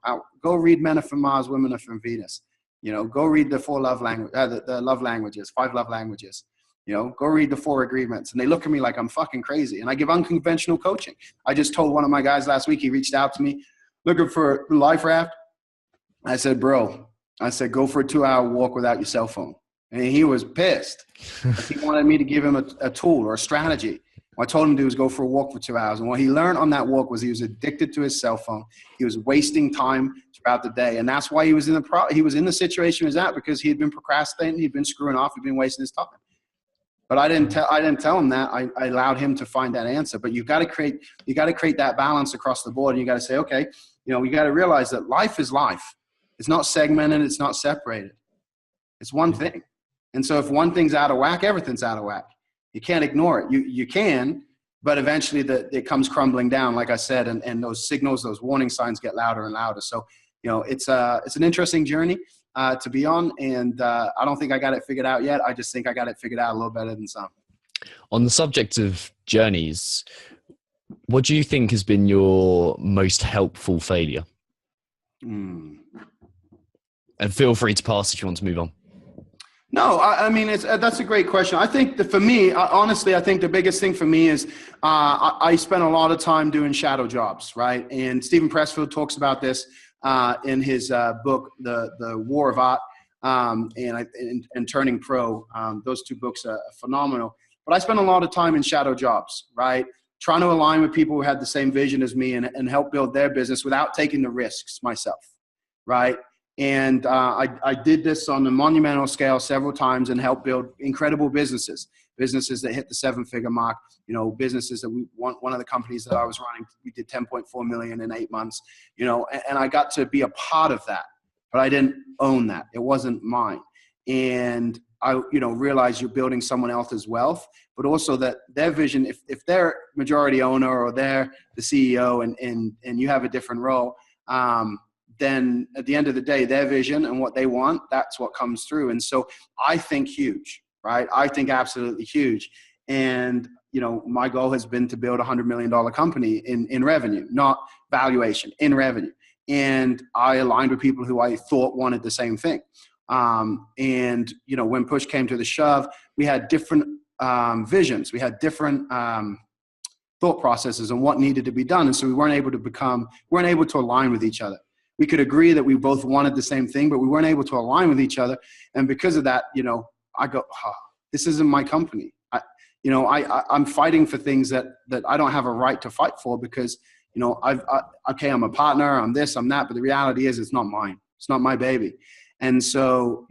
go read Men Are From Mars, Women Are From Venus. You know, go read the 4 love language, the love languages, 5 love languages. You know, go read the 4 agreements. And they look at me like I'm fucking crazy. And I give unconventional coaching. I just told one of my guys last week, he reached out to me looking for a life raft. I said, bro, go for a 2-hour walk without your cell phone. And he was pissed. He wanted me to give him a tool or a strategy. What I told him to do was go for a walk for 2 hours. And what he learned on that walk was he was addicted to his cell phone. He was wasting time throughout the day. And that's why he was in the situation he was at, because he had been procrastinating. He'd been screwing off. He'd been wasting his time. But I didn't tell him that. I allowed him to find that answer. But you got to create that balance across the board. And you got to say, okay, you know, we got to realize that life is life. It's not segmented. It's not separated. It's one thing. And so if one thing's out of whack, everything's out of whack. You can't ignore it. You can, but eventually it comes crumbling down, like I said, and those signals, those warning signs get louder and louder. So, you know, it's an interesting journey to be on. And I don't think I got it figured out yet. I just think I got it figured out a little better than some. On the subject of journeys, what do you think has been your most helpful failure? And feel free to pass if you want to move on. No, I mean, that's a great question. I think that for me, honestly, I think the biggest thing for me is I spent a lot of time doing shadow jobs, right? And Stephen Pressfield talks about this in his book, The War of Art and Turning Pro. Those 2 books are phenomenal. But I spent a lot of time in shadow jobs, right? Trying to align with people who had the same vision as me and help build their business without taking the risks myself, right? And I did this on a monumental scale several times and helped build incredible businesses that hit the 7-figure mark, you know, businesses that one of the companies that I was running, we did 10.4 million in 8 months, you know, and I got to be a part of that, but I didn't own that. It wasn't mine. And I, you know, realized you're building someone else's wealth, but also that their vision, if they're majority owner or they're the CEO and you have a different role, then at the end of the day, their vision and what they want, that's what comes through. And so I think huge, right? I think absolutely huge. And, you know, my goal has been to build $100 million company in revenue, not valuation, in revenue. And I aligned with people who I thought wanted the same thing. And, you know, when push came to the shove, we had different visions. We had different thought processes on what needed to be done. And so we weren't able to align with each other. We could agree that we both wanted the same thing, but we weren't able to align with each other. And because of that, you know, I go, this isn't my company. I'm fighting for things that I don't have a right to fight for because, I'm a partner, I'm this, I'm that, but the reality is it's not mine. It's not my baby. And so,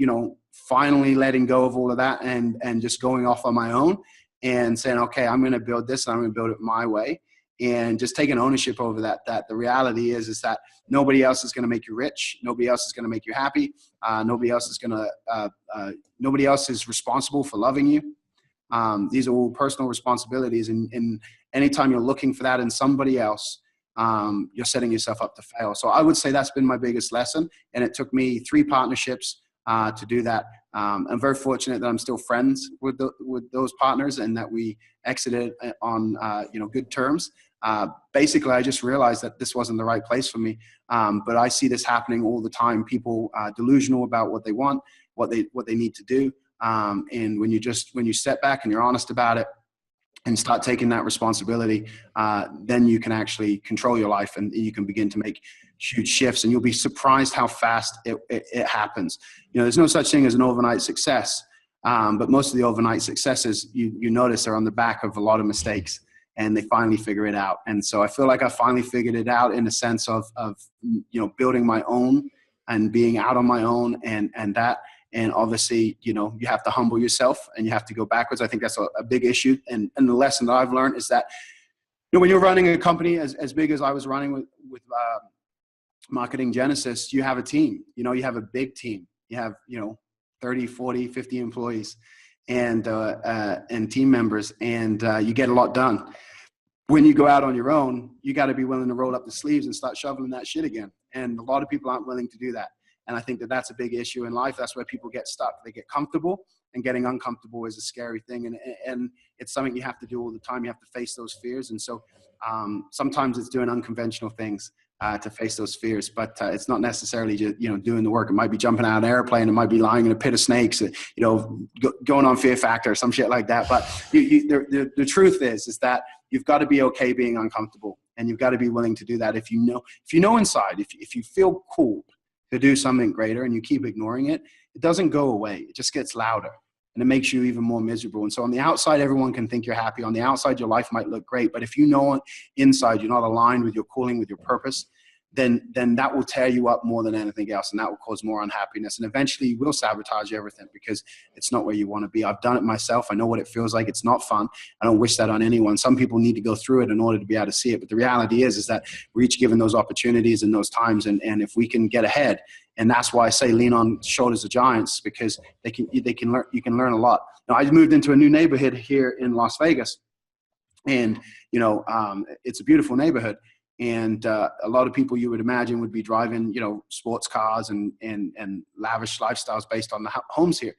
finally letting go of all of that and just going off on my own and saying, okay, I'm going to build this and I'm going to build it my way, and just taking ownership over that the reality is that nobody else is going to make you rich. Nobody else is going to make you happy. Nobody else is responsible for loving you. These are all personal responsibilities. And anytime you're looking for that in somebody else, you're setting yourself up to fail. So I would say that's been my biggest lesson. And it took me 3 partnerships to do that. I'm very fortunate that I'm still friends with those partners and that we exited on, good terms. Basically, I just realized that this wasn't the right place for me. But I see this happening all the time. People delusional about what they want, what they need to do. And when you step back and you're honest about it and start taking that responsibility, then you can actually control your life and you can begin to make huge shifts, and you'll be surprised how fast it happens. There's no such thing as an overnight success. But most of the overnight successes, you notice, are on the back of a lot of mistakes, and they finally figure it out. And so I feel like I finally figured it out in a sense of building my own and being out on my own and that. And obviously, you have to humble yourself and you have to go backwards. I think that's a big issue. And the lesson that I've learned is that, when you're running a company as big as I was running with Marketing Genesis, you have a team. You have a big team. You have 30, 40, 50 employees and team members, and you get a lot done. When you go out on your own, you got to be willing to roll up the sleeves and start shoveling that shit again. And a lot of people aren't willing to do that. And I think that that's a big issue in life. That's where people get stuck. They get comfortable, and getting uncomfortable is a scary thing. And it's something you have to do all the time. You have to face those fears. And so sometimes it's doing unconventional things to face those fears, but it's not necessarily just, doing the work. It might be jumping out of an airplane. It might be lying in a pit of snakes, going on Fear Factor or some shit like that. But the truth is that you've got to be okay being uncomfortable, and you've got to be willing to do that. If you know inside, if you feel cool to do something greater and you keep ignoring it, it doesn't go away. It just gets louder, and it makes you even more miserable. And so on the outside, everyone can think you're happy. On the outside, your life might look great. But if you know inside you're not aligned with your calling, with your purpose, then that will tear you up more than anything else. And that will cause more unhappiness. And eventually you will sabotage everything because it's not where you want to be. I've done it myself. I know what it feels like. It's not fun. I don't wish that on anyone. Some people need to go through it in order to be able to see it. But the reality is that we're each given those opportunities and those times. And if we can get ahead, and that's why I say lean on shoulders of giants, because you can learn a lot. Now, I moved into a new neighborhood here in Las Vegas, and it's a beautiful neighborhood. And a lot of people you would imagine would be driving, sports cars and lavish lifestyles based on the homes here.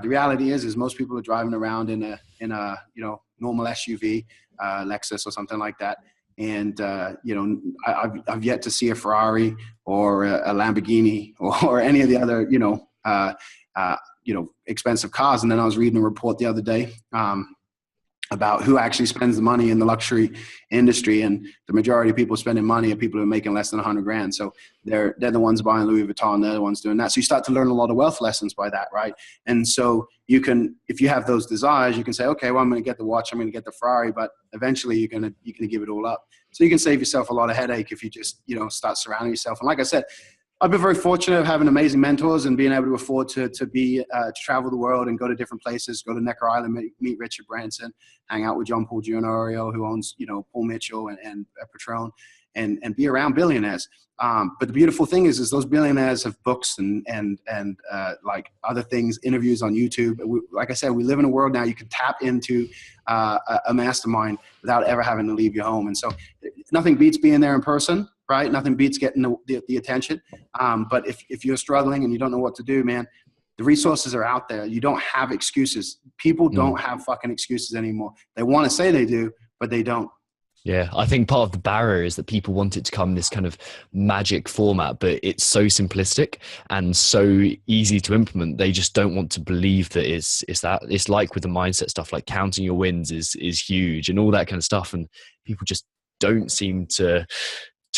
The reality is most people are driving around in a normal SUV, Lexus or something like that. And I've yet to see a Ferrari or a Lamborghini or any of the other expensive cars. And then I was reading a report the other day about who actually spends the money in the luxury industry, and the majority of people spending money are people who are making less than $100,000. So they're the ones buying Louis Vuitton. They're the ones doing that. So you start to learn a lot of wealth lessons by that, right? And so you can, if you have those desires, you can say, okay, well, I'm going to get the watch, I'm going to get the Ferrari, but eventually you're going to give it all up. So you can save yourself a lot of headache if you just start surrounding yourself. And like I said, I've been very fortunate of having amazing mentors and being able to afford to travel the world and go to different places, go to Necker Island, meet Richard Branson, hang out with John Paul Jr., who owns, Paul Mitchell and Patron, and be around billionaires. But the beautiful thing is those billionaires have books and like other things, interviews on YouTube. Like I said, we live in a world now you can tap into a mastermind without ever having to leave your home. And so nothing beats being there in person. Right? Nothing beats getting the attention. But if you're struggling and you don't know what to do, man, the resources are out there. You don't have excuses. People don't have fucking excuses anymore. They want to say they do, but they don't. Yeah, I think part of the barrier is that people want it to come in this kind of magic format, but it's so simplistic and so easy to implement. They just don't want to believe that it's like with the mindset stuff, like counting your wins is huge and all that kind of stuff. And people just don't seem to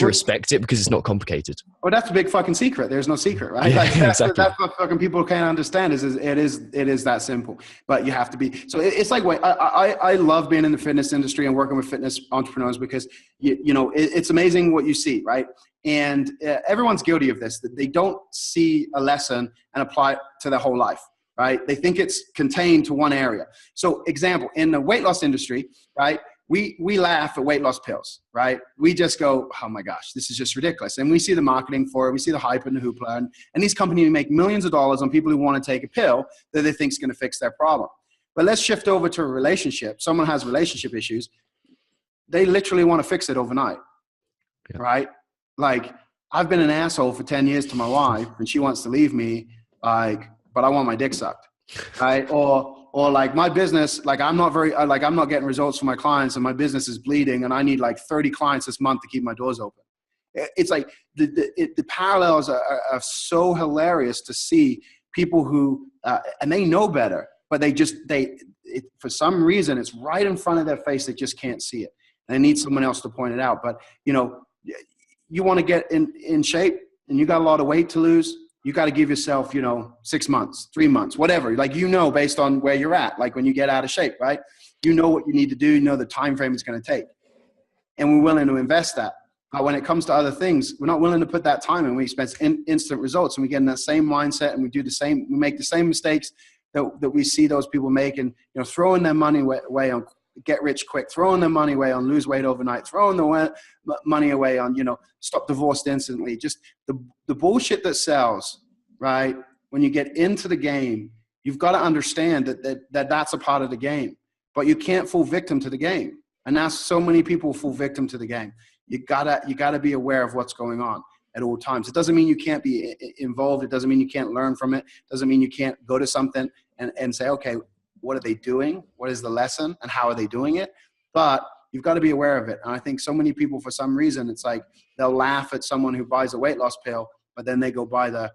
to respect it because it's not complicated. Well, that's a big fucking secret. There's no secret, right? Yeah, Like exactly. That's what fucking people can't understand is it is that simple, but you have to be. So it's like, wait, I love being in the fitness industry and working with fitness entrepreneurs because it's amazing what you see, right? And everyone's guilty of this, that they don't see a lesson and apply it to their whole life, right? They think it's contained to one area. So example, in the weight loss industry, right? We laugh at weight loss pills, right? We just go, oh my gosh, this is just ridiculous. And we see the marketing for it. We see the hype and the hoopla. And these companies make millions of dollars on people who want to take a pill that they think is going to fix their problem. But let's shift over to a relationship. Someone has relationship issues. They literally want to fix it overnight, right? Like, I've been an asshole for 10 years to my wife and she wants to leave me, like, but I want my dick sucked, right? Or like my business, like I'm not getting results from my clients and my business is bleeding and I need like 30 clients this month to keep my doors open. It's like the parallels are so hilarious to see people who, and they know better, but for some reason, it's right in front of their face. They just can't see it. And they need someone else to point it out. But, you want to get in shape and you got a lot of weight to lose. You got to give yourself, 6 months, 3 months, whatever. Like, based on where you're at, like when you get out of shape, right? You know what you need to do. You know the time frame it's going to take. And we're willing to invest that. But when it comes to other things, we're not willing to put that time in. We expect instant results and we get in that same mindset and we make the same mistakes that we see those people make, and, throwing their money away on get rich quick, throwing their money away on lose weight overnight, throwing the money away on, stop divorced instantly. Just the bullshit that sells, right? When you get into the game, you've got to understand that's a part of the game, but you can't fall victim to the game. And that's so many people fall victim to the game. You gotta be aware of what's going on at all times. It doesn't mean you can't be involved. It doesn't mean you can't learn from it. It doesn't mean you can't go to something and say, okay, what are they doing? What is the lesson and how are they doing it? But you've got to be aware of it. And I think so many people, for some reason, it's like they'll laugh at someone who buys a weight loss pill, but then they go buy the,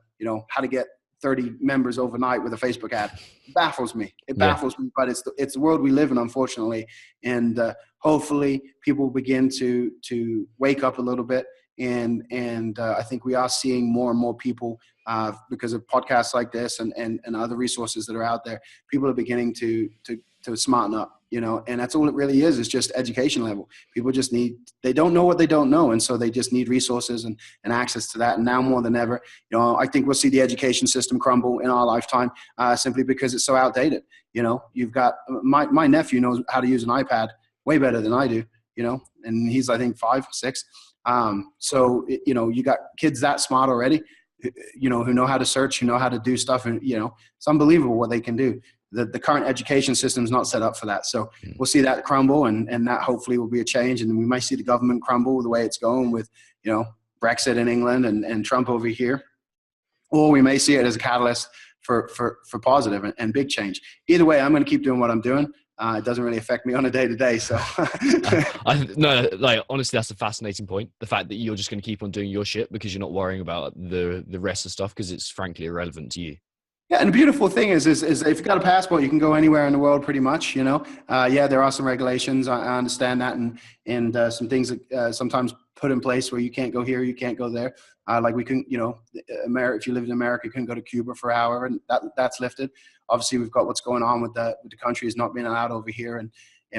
how to get 30 members overnight with a Facebook ad. It baffles me. It baffles me, but it's the world we live in, unfortunately. And hopefully people begin to wake up a little bit. And I think we are seeing more and more people because of podcasts like this and other resources that are out there. People are beginning to smarten up, and that's all it really is just education level. People just they don't know what they don't know. And so they just need resources and access to that. And now more than ever, I think we'll see the education system crumble in our lifetime simply because it's so outdated. You've got my nephew knows how to use an iPad way better than I do, and he's, I think, 5, 6. So, you got kids that smart already, who know how to search, who know how to do stuff. And, it's unbelievable what they can do. The current education system is not set up for that. So we'll see that crumble and that hopefully will be a change. And we might see the government crumble the way it's going with, Brexit in England and Trump over here. Or we may see it as a catalyst for positive and big change. Either way, I'm going to keep doing what I'm doing. It doesn't really affect me on a day-to-day. So honestly, that's a fascinating point. The fact that you're just going to keep on doing your shit because you're not worrying about the rest of stuff because it's frankly irrelevant to you. Yeah, and the beautiful thing is if you've got a passport, you can go anywhere in the world pretty much, there are some regulations. I understand that and some things that sometimes put in place where you can't go here, you can't go there. Like we couldn't, America, if you lived in America, you couldn't go to Cuba for an hour, and that's lifted. Obviously, we've got what's going on with the countries not being allowed over here, and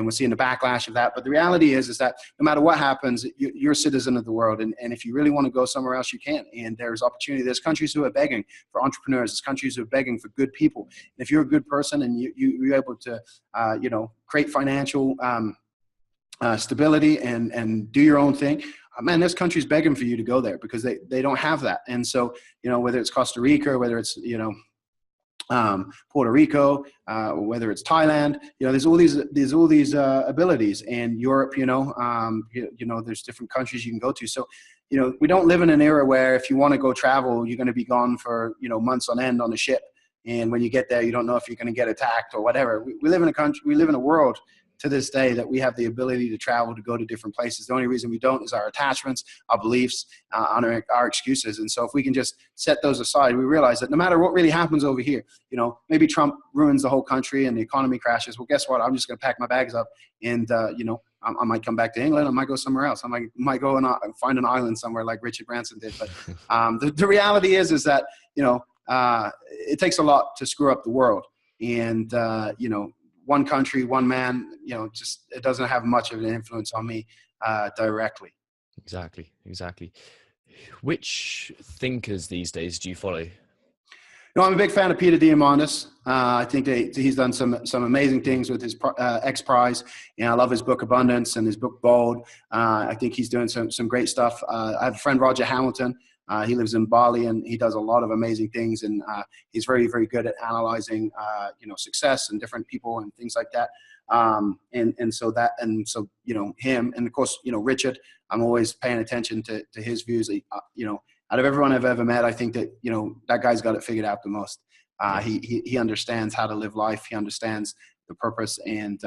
we're seeing the backlash of that. But the reality is that no matter what happens, you're a citizen of the world. And if you really want to go somewhere else, you can. And there's opportunity. There's countries who are begging for entrepreneurs. There's countries who are begging for good people. And if you're a good person and you're able to, create financial stability and do your own thing, man, there's countries begging for you to go there because they don't have that. And so, whether it's Costa Rica, whether it's, Puerto Rico, whether it's Thailand, there's all these abilities. And Europe, there's different countries you can go to. So, we don't live in an era where if you want to go travel, you're going to be gone for, months on end on a ship. And when you get there, you don't know if you're going to get attacked or whatever. We live in a country, we live in a world to this day that we have the ability to travel, to go to different places. The only reason we don't is our attachments, our beliefs, our excuses. And so if we can just set those aside, we realize that no matter what really happens over here, maybe Trump ruins the whole country and the economy crashes. Well, guess what? I'm just going to pack my bags up and, I might come back to England. I might go somewhere else. I might go and find an island somewhere like Richard Branson did. But the reality is that, it takes a lot to screw up the world. And, one country, one man, just it doesn't have much of an influence on me directly. Exactly. Which thinkers these days do you follow? I'm a big fan of Peter Diamandis. I think he's done some amazing things with his X Prize. I love his book Abundance and his book Bold. I think he's doing some great stuff. I have a friend, Roger Hamilton. He lives in Bali, and he does a lot of amazing things. And he's very, very good at analyzing, success and different people and things like that. So him, and of course, Richard, I'm always paying attention to his views. Out of everyone I've ever met, I think that, that guy's got it figured out the most. He understands how to live life. He understands the purpose, and,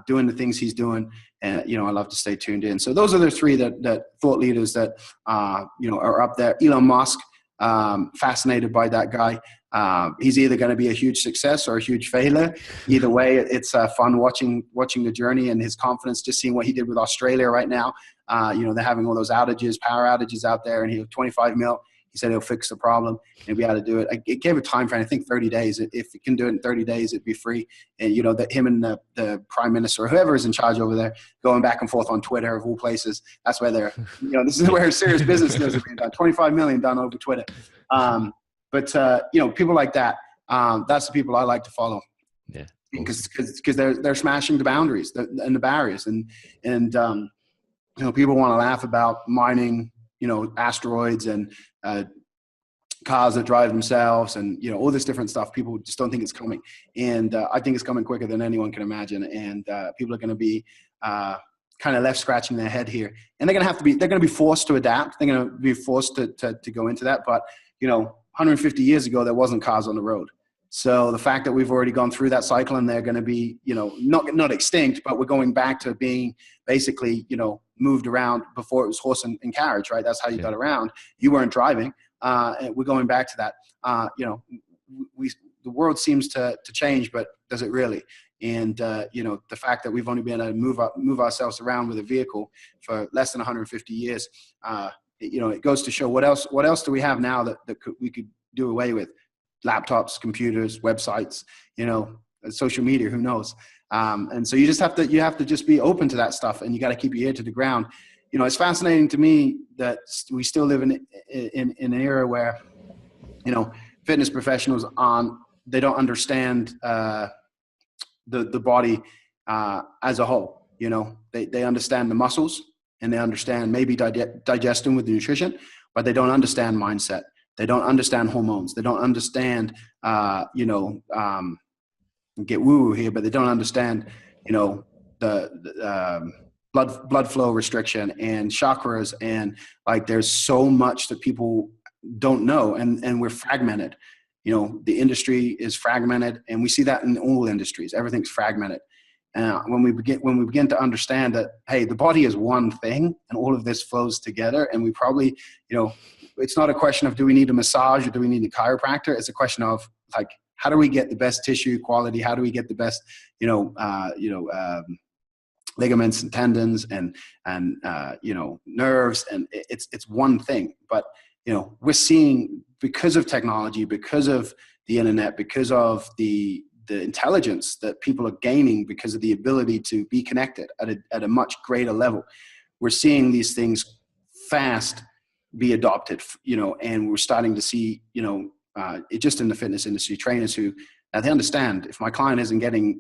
doing the things he's doing. And, I love to stay tuned in. So those are the three that thought leaders that, are up there. Elon Musk, fascinated by that guy. He's either going to be a huge success or a huge failure. Either way, it's fun watching the journey and his confidence, just seeing what he did with Australia right now. They're having all those power outages out there, and he had 25 mil. He said he'll fix the problem and be able to do it. It gave a time frame, I think 30 days. If he can do it in 30 days, it'd be free. And, that him and the prime minister or whoever is in charge over there going back and forth on Twitter of all places. That's where they're, this is where serious business deals are being done. 25 million done over Twitter. People like that, that's the people I like to follow. Yeah. Because they're smashing the boundaries and the barriers. And people want to laugh about mining, asteroids and cars that drive themselves and, all this different stuff. People just don't think it's coming. And I think it's coming quicker than anyone can imagine. And people are going to be kind of left scratching their head here. And they're going to be forced to adapt. They're going to be forced to go into that. But, 150 years ago, there wasn't cars on the road. So the fact that we've already gone through that cycle and they're going to be, not extinct, but we're going back to being basically, moved around. Before it was horse and carriage, right? That's how you got around. You weren't driving. And we're going back to that. The world seems to change, but does it really? And, the fact that we've only been able to move ourselves around with a vehicle for less than 150 years, it goes to show what else do we have now that we could do away with? Laptops, computers, websites, social media, who knows? And so you have to just be open to that stuff, and you got to keep your ear to the ground. It's fascinating to me that we still live in an era where, fitness professionals they don't understand the body as a whole. They understand the muscles, and they understand maybe digestion with the nutrition, but they don't understand mindset. They don't understand hormones. They don't understand, get woo-woo here, but they don't understand, the blood flow restriction and chakras. And there's so much that people don't know, and we're fragmented. The industry is fragmented, and we see that in all industries. Everything's fragmented. When we begin to understand that, hey, the body is one thing, and all of this flows together, and we probably, it's not a question of do we need a massage or do we need a chiropractor. It's a question of how do we get the best tissue quality? How do we get the best, ligaments and tendons and nerves? And it's one thing. But we're seeing, because of technology, because of the internet, because of the intelligence that people are gaining, because of the ability to be connected at a much greater level, we're seeing these things fast be adopted, and we're starting to see, it just in the fitness industry, trainers who, they understand if my client isn't getting,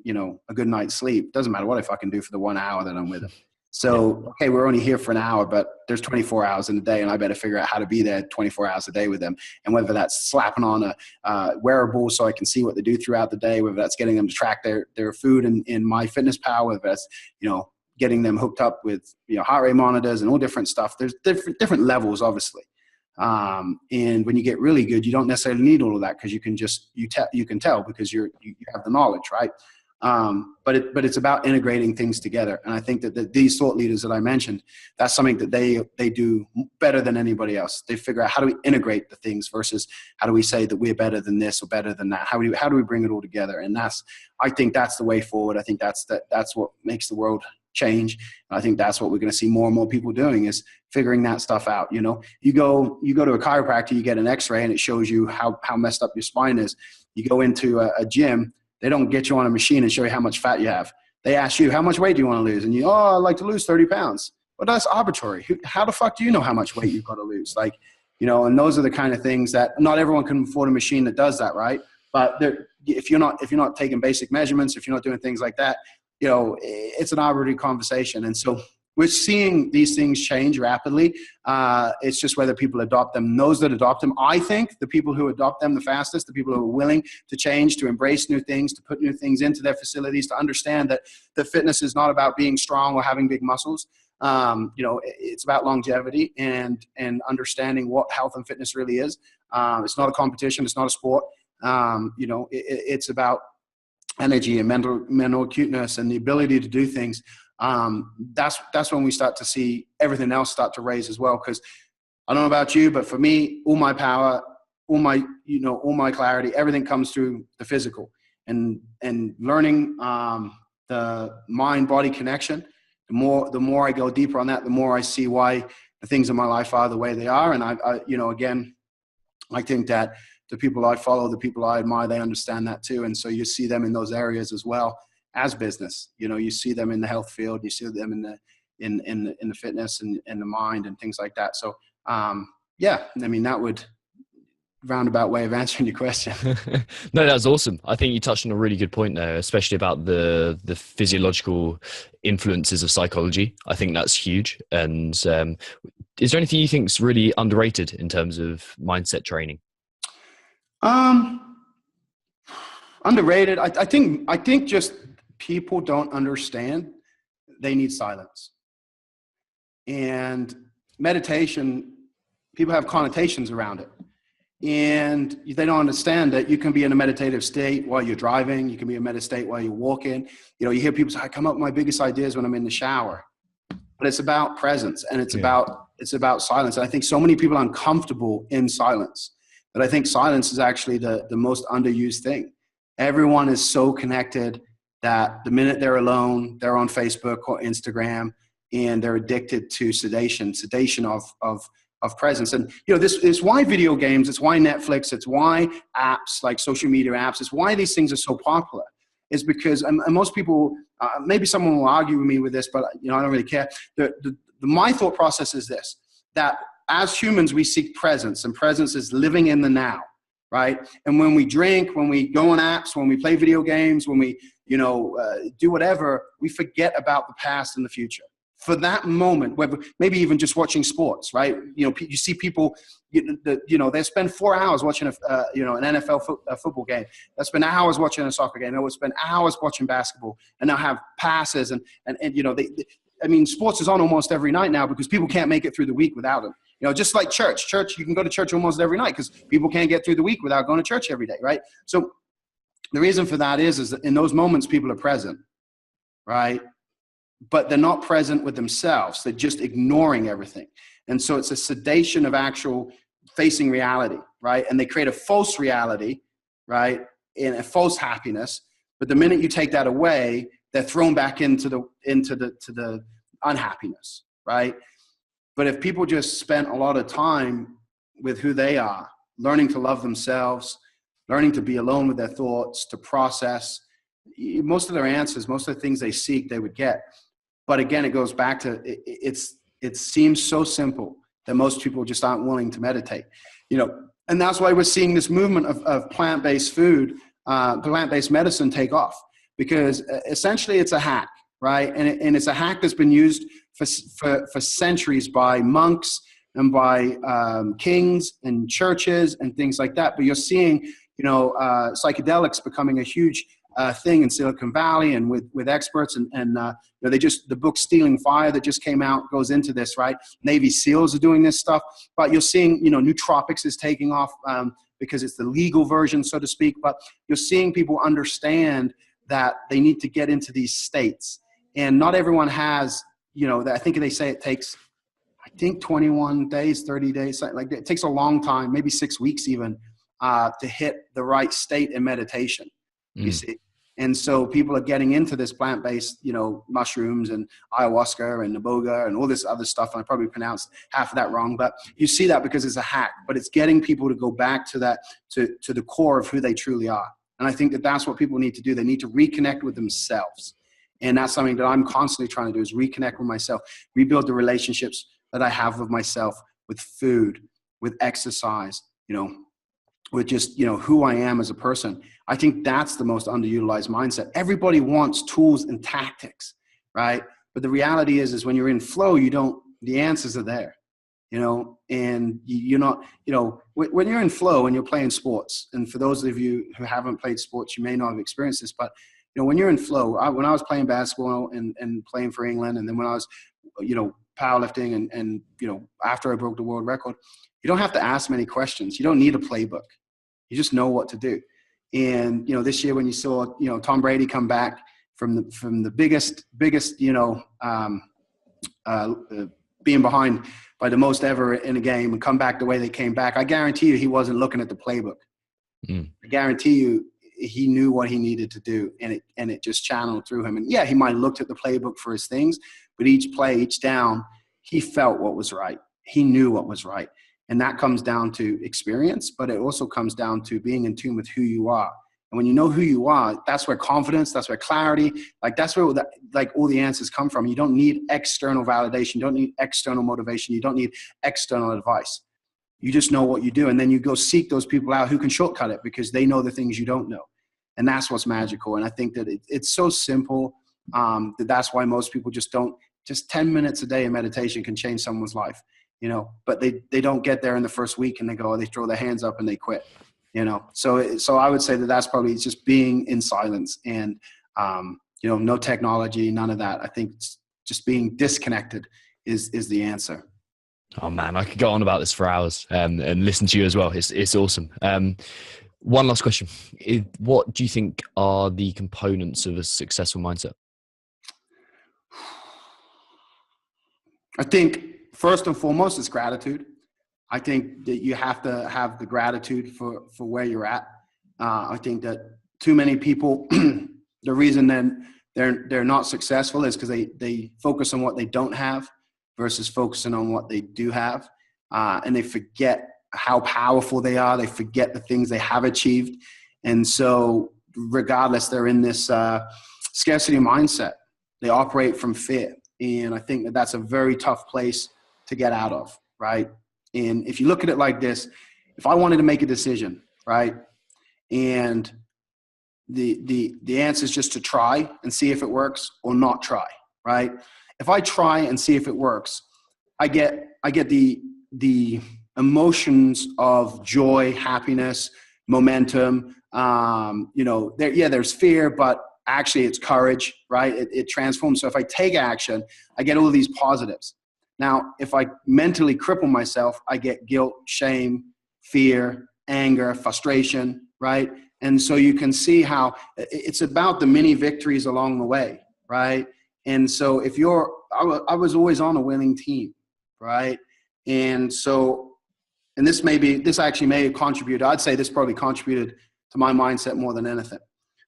a good night's sleep, it doesn't matter what I fucking do for the 1 hour that I'm with them. So, okay, we're only here for an hour, but there's 24 hours in a day, and I better figure out how to be there 24 hours a day with them. And whether that's slapping on a wearable so I can see what they do throughout the day, whether that's getting them to track their food in my fitness pal, whether that's, getting them hooked up with, heart rate monitors and all different stuff. There's different levels, obviously. And when you get really good, you don't necessarily need all of that, because you can tell because you have the knowledge, right? But it's about integrating things together. And I think that these thought leaders that I mentioned, that's something that they do better than anybody else. They figure out how do we integrate the things versus how do we say that we're better than this or better than that? How do we bring it all together? And I think that's the way forward. I think that's what makes the world change. And I think that's what we're going to see more and more people doing, is figuring that stuff out. You know, you go to a chiropractor, you get an x-ray and it shows you how messed up your spine is. You go into a gym, they don't get you on a machine and show you how much fat you have. They ask you, how much weight do you want to lose? And you, I'd like to lose 30 pounds. But that's arbitrary. How the fuck do you know how much weight you've got to lose? Like, you know, and those are the kind of things that not everyone can afford a machine that does that, right? But if you're not taking basic measurements, if you're not doing things like that, you know, it's an arbitrary conversation. And so we're seeing these things change rapidly. It's just whether people adopt them. Those that adopt them, I think the people who adopt them the fastest, the people who are willing to change, to embrace new things, to put new things into their facilities, to understand that the fitness is not about being strong or having big muscles. You know, it's about longevity and understanding what health and fitness really is. It's not a competition. It's not a sport. You know, it's about energy and mental acuteness and the ability to do things. That's when we start to see everything else start to raise as well. Because I don't know about you, but for me, all my power, all my clarity, everything comes through the physical and learning the mind-body connection. The more I go deeper on that, the more I see why the things in my life are the way they are. And I you know, again, I think that the people I follow, the people I admire, they understand that too. And so you see them in those areas as well as business. You know, you see them in the health field, you see them in the fitness and the mind and things like that. So yeah, I mean, that would roundabout way of answering your question. No, that was awesome. I think you touched on a really good point there, especially about the physiological influences of psychology. I think that's huge. And is there anything you think is really underrated in terms of mindset training? Underrated. I think just people don't understand they need silence. And meditation, people have connotations around it. And they don't understand that you can be in a meditative state while you're driving. You can be in a meditative state while you're walking. You know, you hear people say, I come up with my biggest ideas when I'm in the shower. But it's about presence, and it's about silence. And I think so many people are uncomfortable in silence. But I think silence is actually the most underused thing. Everyone is so connected that the minute they're alone, they're on Facebook or Instagram, and they're addicted to sedation of presence. And, you know, this is why video games, it's why Netflix, it's why apps like social media apps, it's why these things are so popular. Is because, and most people, maybe someone will argue with me with this, but, you know, I don't really care. My thought process is this, that as humans, we seek presence, and presence is living in the now, right? And when we drink, when we go on apps, when we play video games, when we, you know, do whatever, we forget about the past and the future. For that moment, maybe even just watching sports, right? You know, you see people, you know, they spend 4 hours watching an NFL football game. They spend hours watching a soccer game. They would spend hours watching basketball, and they'll have passes and you know, I mean, sports is on almost every night now because people can't make it through the week without them. You know, just like church, you can go to church almost every night because people can't get through the week without going to church every day, right? So the reason for that is that in those moments, people are present, right? But they're not present with themselves. They're just ignoring everything. And so it's a sedation of actual facing reality, right? And they create a false reality, right? And a false happiness. But the minute you take that away, they're thrown back into the unhappiness, right? But if people just spent a lot of time with who they are, learning to love themselves, learning to be alone with their thoughts, to process, most of their answers, most of the things they seek, they would get. But again, it goes back to, it seems so simple that most people just aren't willing to meditate, you know, and that's why we're seeing this movement of plant-based food, plant-based medicine take off, because essentially it's a hack, right? And it's a hack that's been used for centuries by monks and by kings and churches and things like that. But you're seeing, you know, psychedelics becoming a huge thing in Silicon Valley, and with experts and you know, the book Stealing Fire that just came out goes into this, right? Navy SEALs are doing this stuff, but you're seeing, you know, nootropics is taking off because it's the legal version, so to speak. But you're seeing people understand that they need to get into these states, and not everyone has, you know, I think they say it takes, 21 days, 30 days, something like that. It takes a long time, maybe 6 weeks even, to hit the right state in meditation. You see, And so people are getting into this plant-based, you know, mushrooms and ayahuasca and iboga and all this other stuff. And I probably pronounced half of that wrong, but you see that because it's a hack, but it's getting people to go back to that, to the core of who they truly are. And I think that that's what people need to do. They need to reconnect with themselves. And that's something that I'm constantly trying to do, is reconnect with myself, rebuild the relationships that I have with myself, with food, with exercise, you know, with just, you know, who I am as a person. I think that's the most underutilized mindset. Everybody wants tools and tactics, right? But the reality is when you're in flow, the answers are there, you know, and you're not, you know, when you're in flow and you're playing sports, and for those of you who haven't played sports, you may not have experienced this, but, you know, when you're in flow, when I was playing basketball and playing for England, and then when I was, you know, powerlifting and, you know, after I broke the world record, you don't have to ask many questions. You don't need a playbook. You just know what to do. And, you know, this year when you saw, you know, Tom Brady come back from the biggest, you know, being behind by the most ever in a game and come back the way they came back, I guarantee you he wasn't looking at the playbook. I guarantee you he knew what he needed to do, and it just channeled through him. And yeah, he might have looked at the playbook for his things, but each play, each down, he felt what was right. He knew what was right. And that comes down to experience, but it also comes down to being in tune with who you are. And when you know who you are, that's where confidence, that's where clarity, like that's where all the answers come from. You don't need external validation. You don't need external motivation. You don't need external advice. You just know what you do. And then you go seek those people out who can shortcut it because they know the things you don't know. And that's what's magical. And I think that it's so simple that's why most people just 10 minutes a day in meditation can change someone's life. You know, but they don't get there in the first week and they throw their hands up and they quit, you know? So I would say that that's probably just being in silence and, you know, no technology, none of that. I think just being disconnected is the answer. Oh man, I could go on about this for hours and listen to you as well. It's awesome. One last question. What do you think are the components of a successful mindset? I think first and foremost is gratitude. I think that you have to have the gratitude for where you're at. I think that too many people, the reason then they're not successful is because they focus on what they don't have versus focusing on what they do have. And they forget how powerful they are. They forget the things they have achieved. And so regardless, they're in this scarcity mindset. They operate from fear. And I think that that's a very tough place to get out of, right? And if you look at it like this, if I wanted to make a decision, right, and the answer is just to try and see if it works or not try, right? If I try and see if it works, I get the emotions of joy, happiness, momentum. You know, there's fear, but actually it's courage, right? It transforms. So if I take action, I get all these positives. Now, if I mentally cripple myself, I get guilt, shame, fear, anger, frustration, right? And so you can see how it's about the mini victories along the way, right? And so I was always on a winning team, right? And so, and this actually may have contributed, I'd say this probably contributed to my mindset more than anything.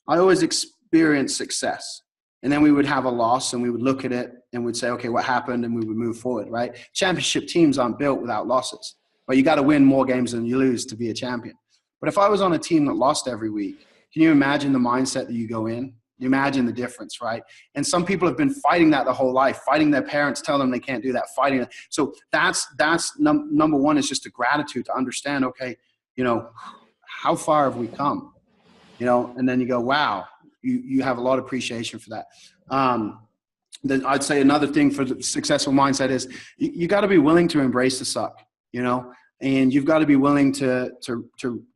I always experienced success. And then we would have a loss and we would look at it and we'd say, okay, what happened? And we would move forward, right? Championship teams aren't built without losses, but you got to win more games than you lose to be a champion. But if I was on a team that lost every week, can you imagine the mindset that you go in? You imagine the difference, right? And some people have been fighting that their whole life, fighting their parents, tell them they can't do that, fighting it. So that's number one is just a gratitude to understand, okay, you know, how far have we come? You know, and then you go, wow, you have a lot of appreciation for that. Then I'd say another thing for the successful mindset is you got to be willing to embrace the suck, you know, and you've got to be willing to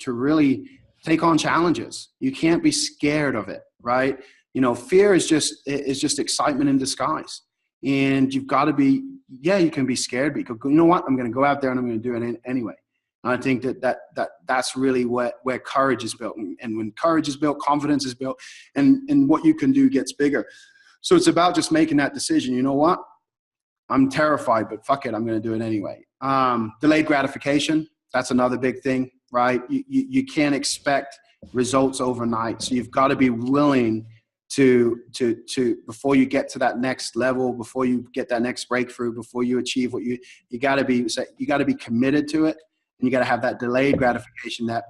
really take on challenges. You can't be scared of it, right? You know, fear is just excitement in disguise. And you've got to be, you can be scared, but you go, you know what? I'm going to go out there and I'm going to do it anyway. And I think that's really where courage is built. And when courage is built, confidence is built, and what you can do gets bigger. So it's about just making that decision. You know what? I'm terrified, but fuck it. I'm going to do it anyway. Delayed gratification. That's another big thing, right? You can't expect results overnight. So you've got to be willing to before you get to that next level, before you get that next breakthrough, before you achieve what you got to be committed to it, and you got to have that delayed gratification that,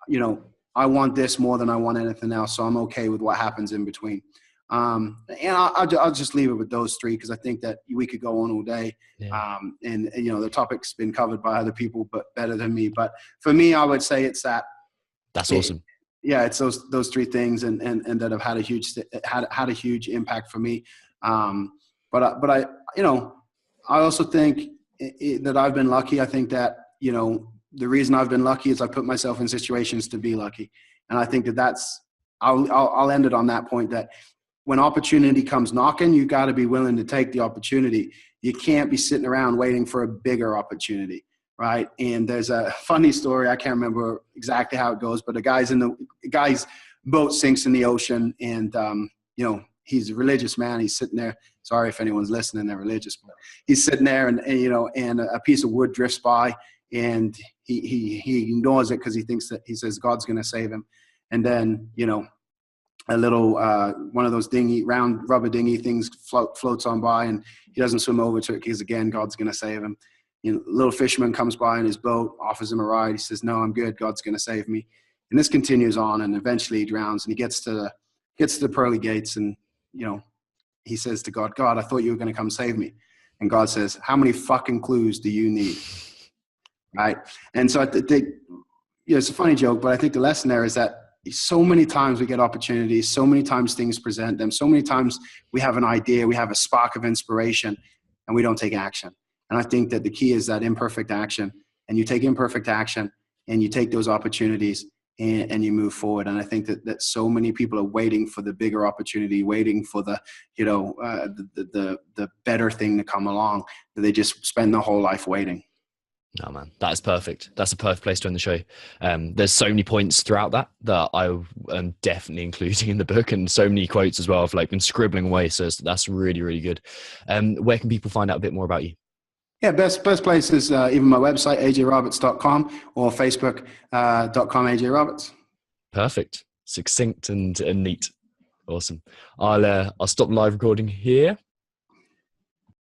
you know, I want this more than I want anything else, so I'm okay with what happens in between. And I'll just leave it with those three, because I think that we could go on all day. Yeah. And you know, the topic's been covered by other people, but better than me. But for me, I would say it's that. That's awesome. Yeah, it's those three things, and that have had a huge impact for me. But I, you know, I also think that I've been lucky. I think that, you know, the reason I've been lucky is I put myself in situations to be lucky, and I think that's. I'll end it on that point, that when opportunity comes knocking, you got to be willing to take the opportunity. You can't be sitting around waiting for a bigger opportunity. Right. And there's a funny story. I can't remember exactly how it goes, but the guy's boat sinks in the ocean, and, you know, he's a religious man. He's sitting there. Sorry if anyone's listening, they're religious, but he's sitting there, and you know, and a piece of wood drifts by, and he ignores it because he says God's going to save him. And then, you know, a little, one of those round rubber dinghy things floats on by, and he doesn't swim over to it because, again, God's going to save him. You know, little fisherman comes by in his boat, offers him a ride. He says, no, I'm good. God's going to save me. And this continues on, and eventually he drowns, and he gets to the pearly gates, and, you know, he says to God, I thought you were going to come save me. And God says, how many fucking clues do you need? Right. And so I think, you know, it's a funny joke, but I think the lesson there is that so many times we get opportunities, so many times things present them, so many times we have an idea, we have a spark of inspiration, and we don't take action. And I think that the key is that imperfect action, and you take imperfect action, and you take those opportunities, and you move forward. And I think that so many people are waiting for the bigger opportunity, waiting for the, you know, the better thing to come along, that they just spend their whole life waiting. No, man, that is perfect. That's a perfect place to end the show. There's so many points throughout that I am definitely including in the book, and so many quotes as well. I've been scribbling away. So that's really, really good. Where can people find out a bit more about you? Yeah, best place is either my website, ajroberts.com, or facebook.com ajroberts. Perfect. Succinct and neat. Awesome. I'll stop live recording here.